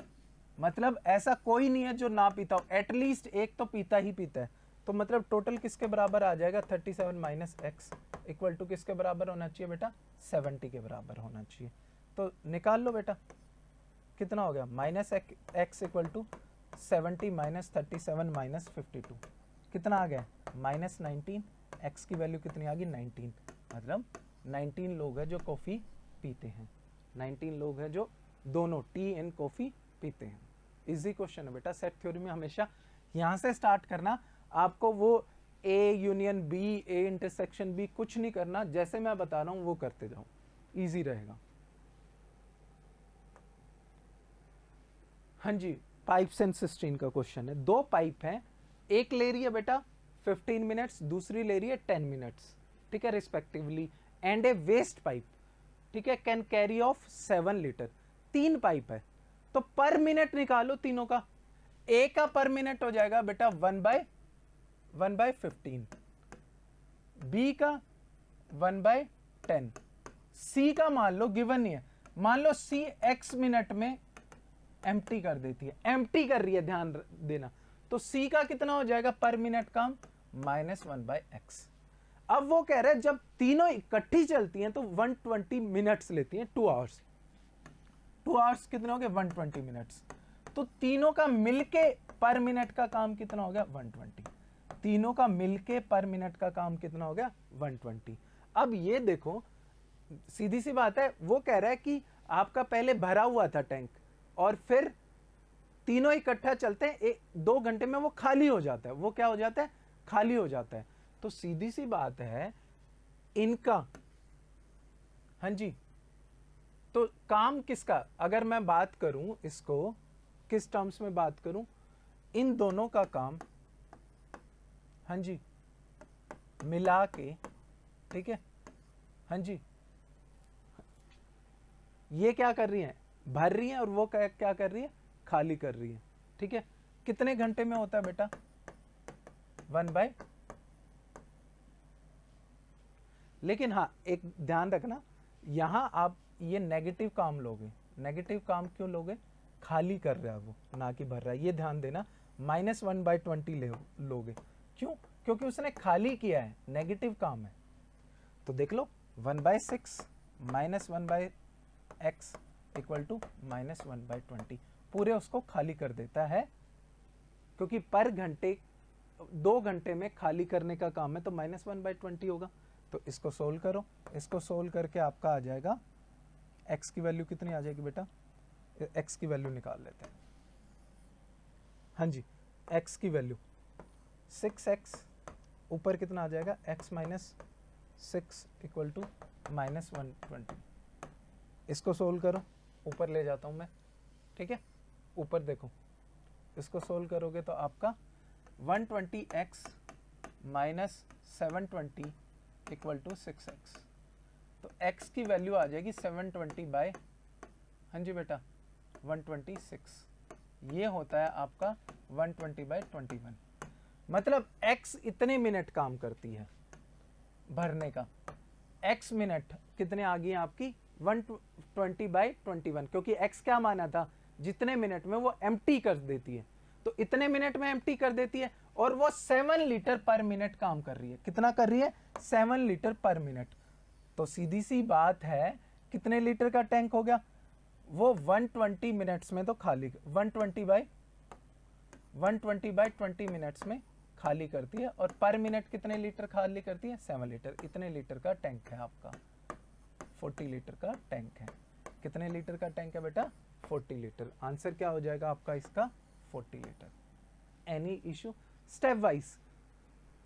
मतलब ऐसा कोई नहीं है जो ना पीता हो, एटलीस्ट एक तो पीता ही पीता है, तो मतलब टोटल किसके बराबर आ जाएगा 37 माइनस एक्स इक्वल टू किसके बराबर होना चाहिए बेटा 70 के बराबर होना चाहिए। तो निकाल लो बेटा, कितना हो गया minus x equal to 70 minus 37 minus 52, कितना आ गया माइनस 19, एक्स की वैल्यू कितनी आ गई 19, मतलब 19 लोग हैं जो कॉफ़ी पीते हैं, 19 लोग हैं जो दोनों टी एंड कॉफ़ी पीते हैं। इजी क्वेश्चन है बेटा, सेट थ्योरी में हमेशा यहाँ से स्टार्ट करना, आपको वो A union B, A intersection B कुछ नहीं करना, जैसे मैं बता रहा हूँ वो करते जाओ, इजी रहेगा। हाँ जी, पाइप्स एंड सिस्टीन का क्वेश्चन है। दो पाइप हैं, एक ले रही है बेटा 15 मिनट्स, दूसरी ले रही है 10 मिनट्स, ठीक है respectively, and a waste pipe, ठीक है, कैन कैरी ऑफ 7 लीटर। तीन पाइप है तो पर मिनट निकालो तीनों का, ए का पर मिनट हो जाएगा बेटा 1/15, बी का 1/10, सी का मान लो गिवन नहीं है, मान लो सी x मिनट में एम्प्टी कर देती है, एम्प्टी कर रही है, ध्यान देना, तो सी का कितना हो जाएगा पर मिनट काम -1/x। अब वो कह रहे हैं जब तीनों इकट्ठी चलती हैं तो 120 मिनट्स लेती हैं, 2 आवर्स, 2 आवर्स कितने हो गए 120 मिनट्स, तो तीनों का मिलके पर मिनट का काम कितना हो गया 120, तीनों का मिलके पर मिनट का काम कितना हो गया 120। अब ये देखो सीधी सी बात है, वो कह रहा है कि आपका पहले भरा हुआ था टैंक और फिर तीनों इकट्ठा चलते हैं, 2 घंटे में वो खाली हो जाता है, वो क्या हो जाता है खाली हो जाता है। तो सीधी सी बात है इनका, हाँ जी, तो काम किसका, अगर मैं बात करूं इसको किस टर्म्स में बात करूं, इन दोनों का काम, हाँ जी, मिला के, ठीक है, हाँ जी, ये क्या कर रही हैं भर रही हैं और वो क्या कर रही है खाली कर रही है, ठीक है। कितने घंटे में होता है बेटा 1/, लेकिन हाँ एक ध्यान रखना, यहां आप ये नेगेटिव काम लोगे, नेगेटिव काम क्यों लोगे, खाली कर रहा है वो ना कि भर रहा है, ये ध्यान देना, -1/20 लोगे, क्यों, क्योंकि उसने खाली किया है, नेगेटिव काम है। तो देख लो 1/6 -1/x इक्वल टू -1/20, पूरे उसको खाली कर देता है, क्योंकि पर घंटे 2 घंटे में खाली करने का काम है, तो -1/20 होगा। तो इसको सोल्व करो, इसको सोल्व करके आपका आ जाएगा x की वैल्यू कितनी आ जाएगी बेटा, x की वैल्यू निकाल लेते हैं, हाँ जी, x की वैल्यू 6x, ऊपर कितना आ जाएगा x - 6 इक्वल टू -120, इसको सोल्व करो, ऊपर ले जाता हूं मैं, ठीक है, ऊपर देखो, इसको सोल्व करोगे तो आपका 120x - 720 इक्वल टू 6x, तो x की वैल्यू आ जाएगी 720 हाँ जी बेटा 126, ये होता है आपका 120/21, मतलब x इतने मिनट काम करती है भरने का, x मिनट कितने आ गई आपकी 120/21, क्योंकि x क्या माना था जितने मिनट में वो एम्प्टी कर देती है, तो इतने मिनट में एम्प्टी कर देती है, और वो 7 लीटर पर मिनट काम कर रही है, कितना कर रही है 7 लीटर पर मिनट। तो सीधी सी बात है कितने लीटर का टैंक हो गया वो 120 मिनट्स में तो खाली 120 बाय 20 मिनट्स में खाली करती है। और पर मिनट कितने लीटर खाली करती है? 7 लीटर। इतने लीटर का टैंक है आपका, 40 लीटर का टैंक है। कितने लीटर का टैंक है बेटा? 40 लीटर। आंसर क्या हो जाएगा आपका इसका? 40 litre. Any issue? Step wise,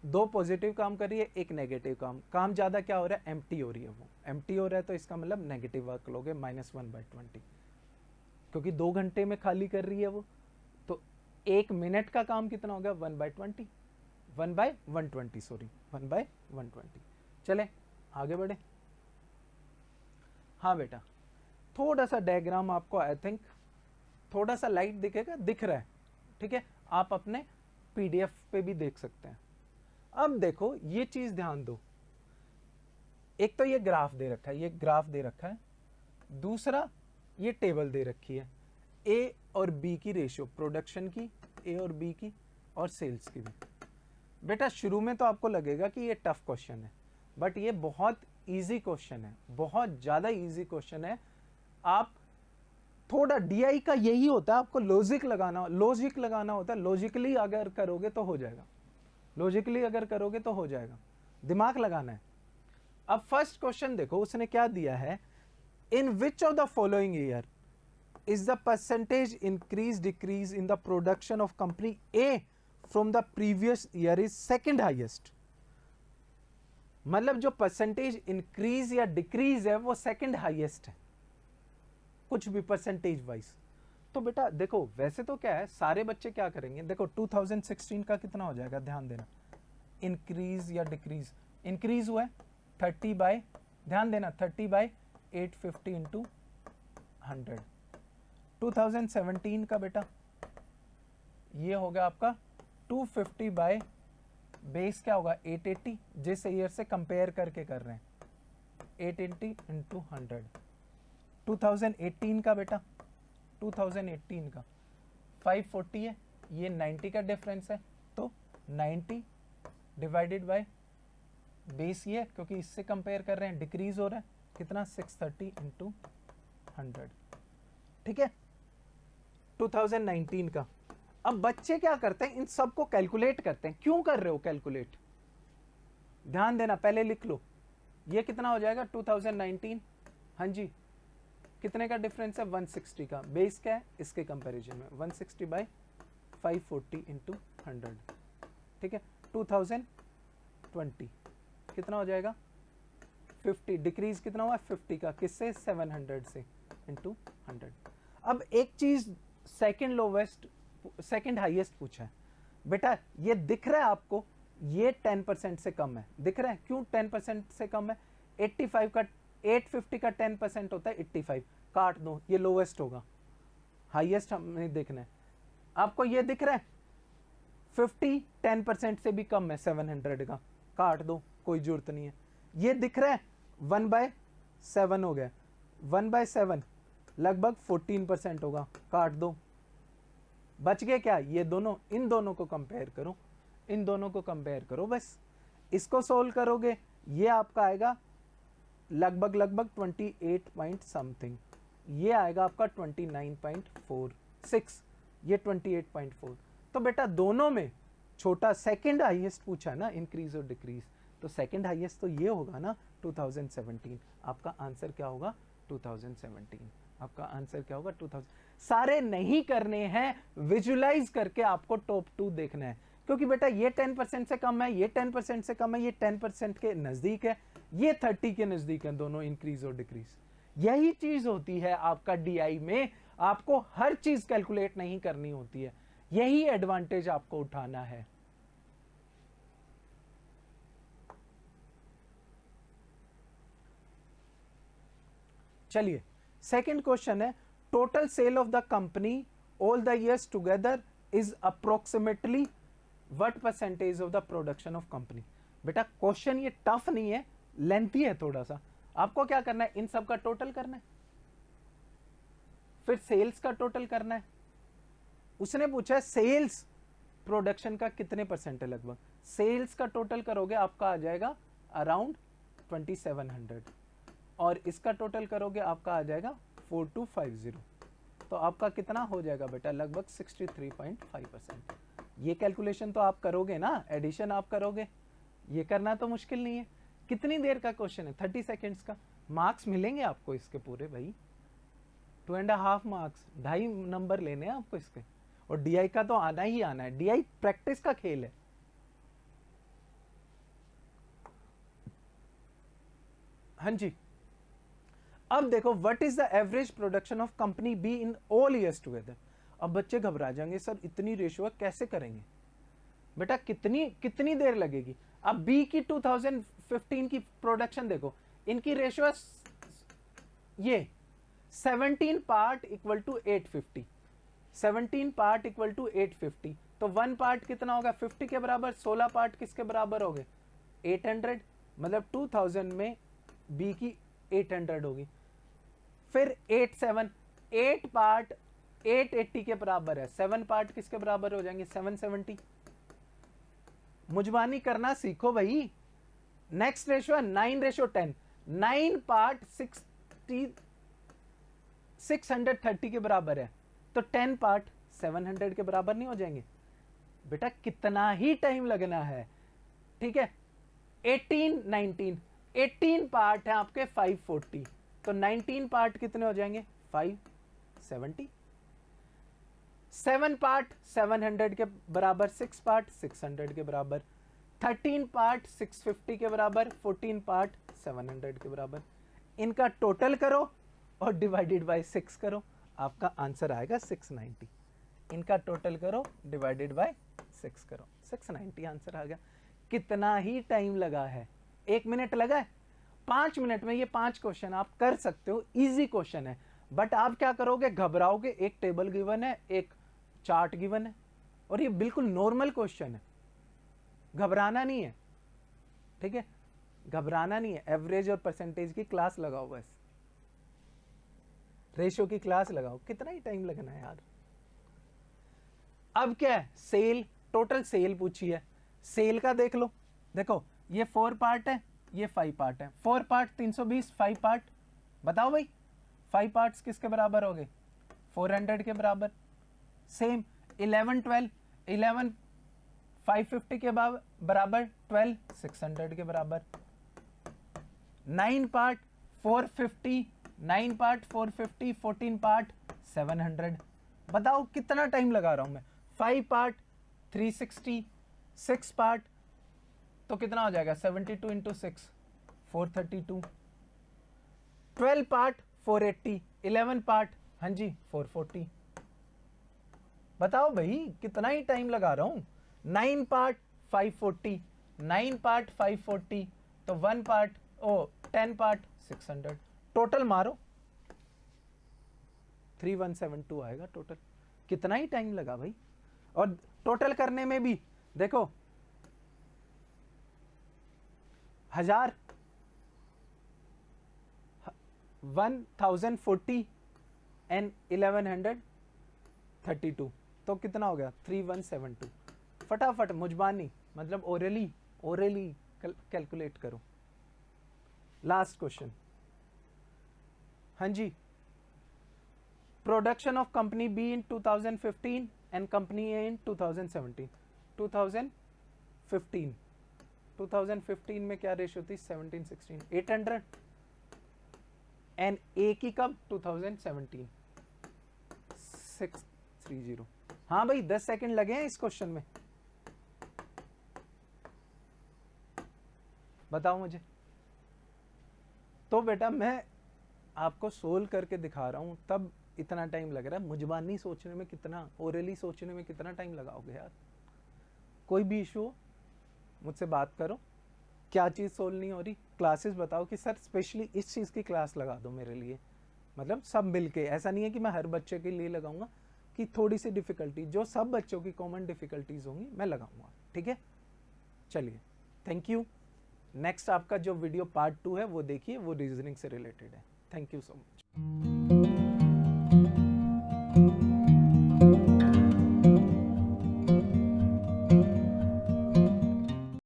2 positive काम कर रही है, 1 नेगेटिव काम ज्यादा क्या हो रहा है? एम्प्टी हो रही है। वो एम्प्टी हो रहा है तो इसका मतलब नेगेटिव वर्क लोगे, -1/20, क्योंकि 2 घंटे में खाली कर रही है वो। तो 1 मिनट का काम कितना हो गया? 1/20, 1/120 सॉरी, 1/120। चले आगे बढ़े। हाँ बेटा, थोड़ा सा डायग्राम आपको आई थिंक थोड़ा सा लाइट दिखेगा, दिख रहा है, ठीक है। आप अपने पीडीएफ पे भी देख सकते हैं। अब देखो ये चीज ध्यान दो, एक तो ये ग्राफ दे रखा है, ये ग्राफ दे रखा है, दूसरा ये टेबल दे रखी है, ए और बी की रेशियो, प्रोडक्शन की, ए और बी की, और सेल्स की भी। बेटा शुरू में तो आपको लगेगा कि ये टफ क्वेश्चन है, बट ये बहुत इजी क्वेश्चन है, बहुत ज्यादा इजी क्वेश्चन है। आप थोड़ा डीआई का यही होता है, आपको लॉजिक लगाना होता है। लॉजिकली अगर करोगे तो हो जाएगा, लॉजिकली अगर करोगे तो हो जाएगा, दिमाग लगाना है। अब फर्स्ट क्वेश्चन देखो, उसने क्या दिया है, in which of the following year is the percentage increase decrease in the production of company A from the previous year is second highest. मतलब जो परसेंटेज इंक्रीज या डिक्रीज है वो सेकेंड हाइएस्ट है, कुछ भी परसेंटेज वाइज। तो बेटा देखो वैसे तो क्या है, सारे बच्चे क्या करेंगे, देखो 2016 का कितना हो जाएगा, ध्यान देना, इंक्रीज या डिक्रीज, इंक्रीज हुआ है 30 बाय, ध्यान देना 30 बाय 850 इंटू 100। 2017 का बेटा ये हो गया आपका 250 बाय बेस क्या होगा 880, जिस ईयर से कंपेयर करके कर रहे हैं, 880 इंटू 100। 2018 का बेटा, 2018 का 540 है, ये 90 का डिफरेंस है, तो 90 डिवाइडेड बाय बेस ये, क्योंकि इससे कंपेयर कर रहे हैं, डिक्रीज हो रहा है कितना 630 इंटू 100, ठीक है। 2019 का। अब बच्चे क्या करते हैं, इन सबको कैलकुलेट करते हैं। क्यों कर रहे हो कैलकुलेट? ध्यान देना, पहले लिख लो, ये कितना हो जाएगा 2019, हाँ जी, कितने का डिफरेंस है 160 का, बेस क्या है इसके कंपैरिजन में 160 बाय 540 इंटू 100, ठीक है। 2020 कितना हो जाएगा 50, डिक्रीज कितना हुआ 50 का, किससे 700 से इंटू 100। अब एक चीज सेकंड लोवेस्ट सेकंड हाईएस्ट पूछा है बेटा, ये दिख रहा है आपको, ये 10% से कम है, दिख रहा है, क्यों 10% से कम है? 85 का 850 का 10% होता है 85, काट दो, ये लोवेस्ट होगा, हाईएस्ट हमें देखना है। आपको ये दिख रहा है 50 10% से भी कम है 700 का, काट दो, कोई जरूरत नहीं है। ये दिख रहा है 1/7 हो गया, 1/7 लगभग 14% होगा, काट दो, बच गए क्या ये दोनों, इन दोनों को कंपेयर करो, इन दोनों को कंपेयर करो, बस इसको सोल्व करोगे, ये आपका आएगा लगभग 28 पॉइंट समथिंग, ये आएगा आपका 29.46, ये 28.4। तो बेटा दोनों में छोटा सेकंड हाईएस्ट पूछा है ना, इंक्रीज और डिक्रीज, तो सेकंड हाईएस्ट तो ये होगा ना 2017। आपका आंसर क्या होगा 2017, आपका आंसर क्या होगा 2000। सारे नहीं करने हैं, विजुलाइज करके आपको टॉप 2 देखना है, क्योंकि बेटा ये 10% से कम है, ये 10% से कम है, ये 10% के नजदीक है, ये 30 के नजदीक है, दोनों इंक्रीज और डिक्रीज। यही चीज होती है आपका डीआई में, आपको हर चीज कैलकुलेट नहीं करनी होती है, यही एडवांटेज आपको उठाना है। चलिए सेकंड क्वेश्चन है, total sale of the company all the years together is approximately what percentage of the production of company. बेटा क्वेश्चन ये टफ नहीं है, लेंथी है थोड़ा सा। आपको क्या करना है, इन सब का टोटल करना है, फिर सेल्स का टोटल करना है। उसने पूछा है सेल्स प्रोडक्शन का कितने परसेंट है, लगभग सेल्स का टोटल करोगे आपका आ जाएगा अराउंड 2700, और इसका टोटल करोगे आपका आ जाएगा 4250। तो आपका कितना हो जाएगा बेटा, लगभग 63.5%। ये कैलकुलेशन तो आप करोगे ना, एडिशन आप करोगे, ये करना तो मुश्किल नहीं है। कितनी देर का क्वेश्चन है, 30 सेकेंड्स का। मार्क्स मिलेंगे आपको इसके पूरे भाई, 2.5 मार्क्स, 2.5 नंबर लेने हैं आपको इसके। और डीआई का तो आना ही आना है, डीआई प्रैक्टिस का खेल है। हाँ जी, अब देखो, what is the average production of company B in all years together. अब बच्चे घबरा जाएंगे, सर इतनी रेशियो कैसे करेंगे बेटा, कितनी देर लगेगी। अब बी की 2015 की प्रोडक्शन देखो, इनकी रेशियो ये 17 part equal to 850, 17 part equal to 850। तो 1 पार्ट कितना होगा, 50 के बराबर। 16 पार्ट किसके बराबर हो गए, 800, मतलब 2000 में बी की 800 होगी। फिर 8 पार्ट 880 के बराबर है, 7 पार्ट किसके बराबर हो जाएंगे, 770। मुजबानी करना सीखो भाई। नेक्स्ट रेशियो है 9:10, 9 पार्ट 630 के बराबर है, तो 10 पार्ट 700 के बराबर नहीं हो जाएंगे बेटा, कितना ही टाइम लगना है। ठीक है, 18 पार्ट है आपके 540, तो 19 पार्ट कितने हो जाएंगे, 570। 7 पार्ट 700 के बराबर, 6 पार्ट 600 के बराबर, 13 पार्ट 650 के बराबर, 14 पार्ट 700 के बराबर। इनका टोटल करो और डिवाइडेड बाय 6 करो, आपका आंसर आएगा 690। इनका टोटल करो, डिवाइडेड बाय 6 करो, 690 आंसर आ गया। कितना ही टाइम लगा है, 1 मिनट लगा है। 5 मिनट में ये 5 क्वेश्चन आप कर सकते हो, इजी क्वेश्चन है। बट आप क्या करोगे, घबराओगे। एक टेबल गिवन है, एक चार्ट गिवन है, और ये बिल्कुल नॉर्मल क्वेश्चन है, घबराना नहीं है। ठीक है, घबराना नहीं है। एवरेज और परसेंटेज की क्लास लगाओ, बस रेशियो की क्लास लगाओ, कितना ही टाइम लगना है यार। अब क्या है, सेल, टोटल सेल पूछी है। सेल का देख लो, देखो ये 4 पार्ट है, ये 5 पार्ट है। 4 पार्ट 320, 5 पार्ट बताओ भाई, 5 पार्ट्स किसके बराबर हो गए, 400 के बराबर। सेम 11 12, 11 550 के बराबर, 12 600 के बराबर। 9 पार्ट 450, 9 पार्ट 450, 14 पार्ट 700। बताओ कितना टाइम लगा रहा हूं मैं। 5 पार्ट 360, 6 पार्ट तो कितना हो जाएगा, 72 इंटू 6 432। 12 पार्ट 480, 11 पार्ट हाँ जी 440। बताओ भाई कितना ही टाइम लगा रहा हूं। 9 पार्ट 540, 9 पार्ट 540, तो 1 पार्ट 10 पार्ट 600। टोटल मारो 3172 आएगा टोटल। कितना ही टाइम लगा भाई। और टोटल करने में भी देखो 1000 1040 एंड 1132, तो कितना हो गया 3172। फटाफट मुजबानी मतलब ओरली कैलकुलेट करो। लास्ट क्वेश्चन, हाँ जी। Production of company B in 2015 and company A in 2017। 2015 में क्या रेशियो थी, 17:16, 800। एंड ए की कब, 2017, 630। हाँ भाई 10 सेकंड लगे हैं इस क्वेश्चन में, बताओ मुझे। तो बेटा मैं आपको सोल्व करके दिखा रहा हूं, तब इतना टाइम लग रहा है। मुजबानी सोचने में कितना, ओरली सोचने में कितना टाइम लगाओगे यार। कोई भी इशू हो मुझसे बात करो, क्या चीज़ सोल्व नहीं हो रही, क्लासेस बताओ कि सर स्पेशली इस चीज़ की क्लास लगा दो मेरे लिए। मतलब सब मिलके, ऐसा नहीं है कि मैं हर बच्चे के लिए लगाऊंगा, कि थोड़ी सी डिफ़िकल्टी जो सब बच्चों की कॉमन डिफ़िकल्टीज होंगी मैं लगाऊंगा। ठीक है, चलिए थैंक यू। नेक्स्ट आपका जो वीडियो पार्ट 2 है वो देखिए, वो रीजनिंग से रिलेटेड है। Thank you so much.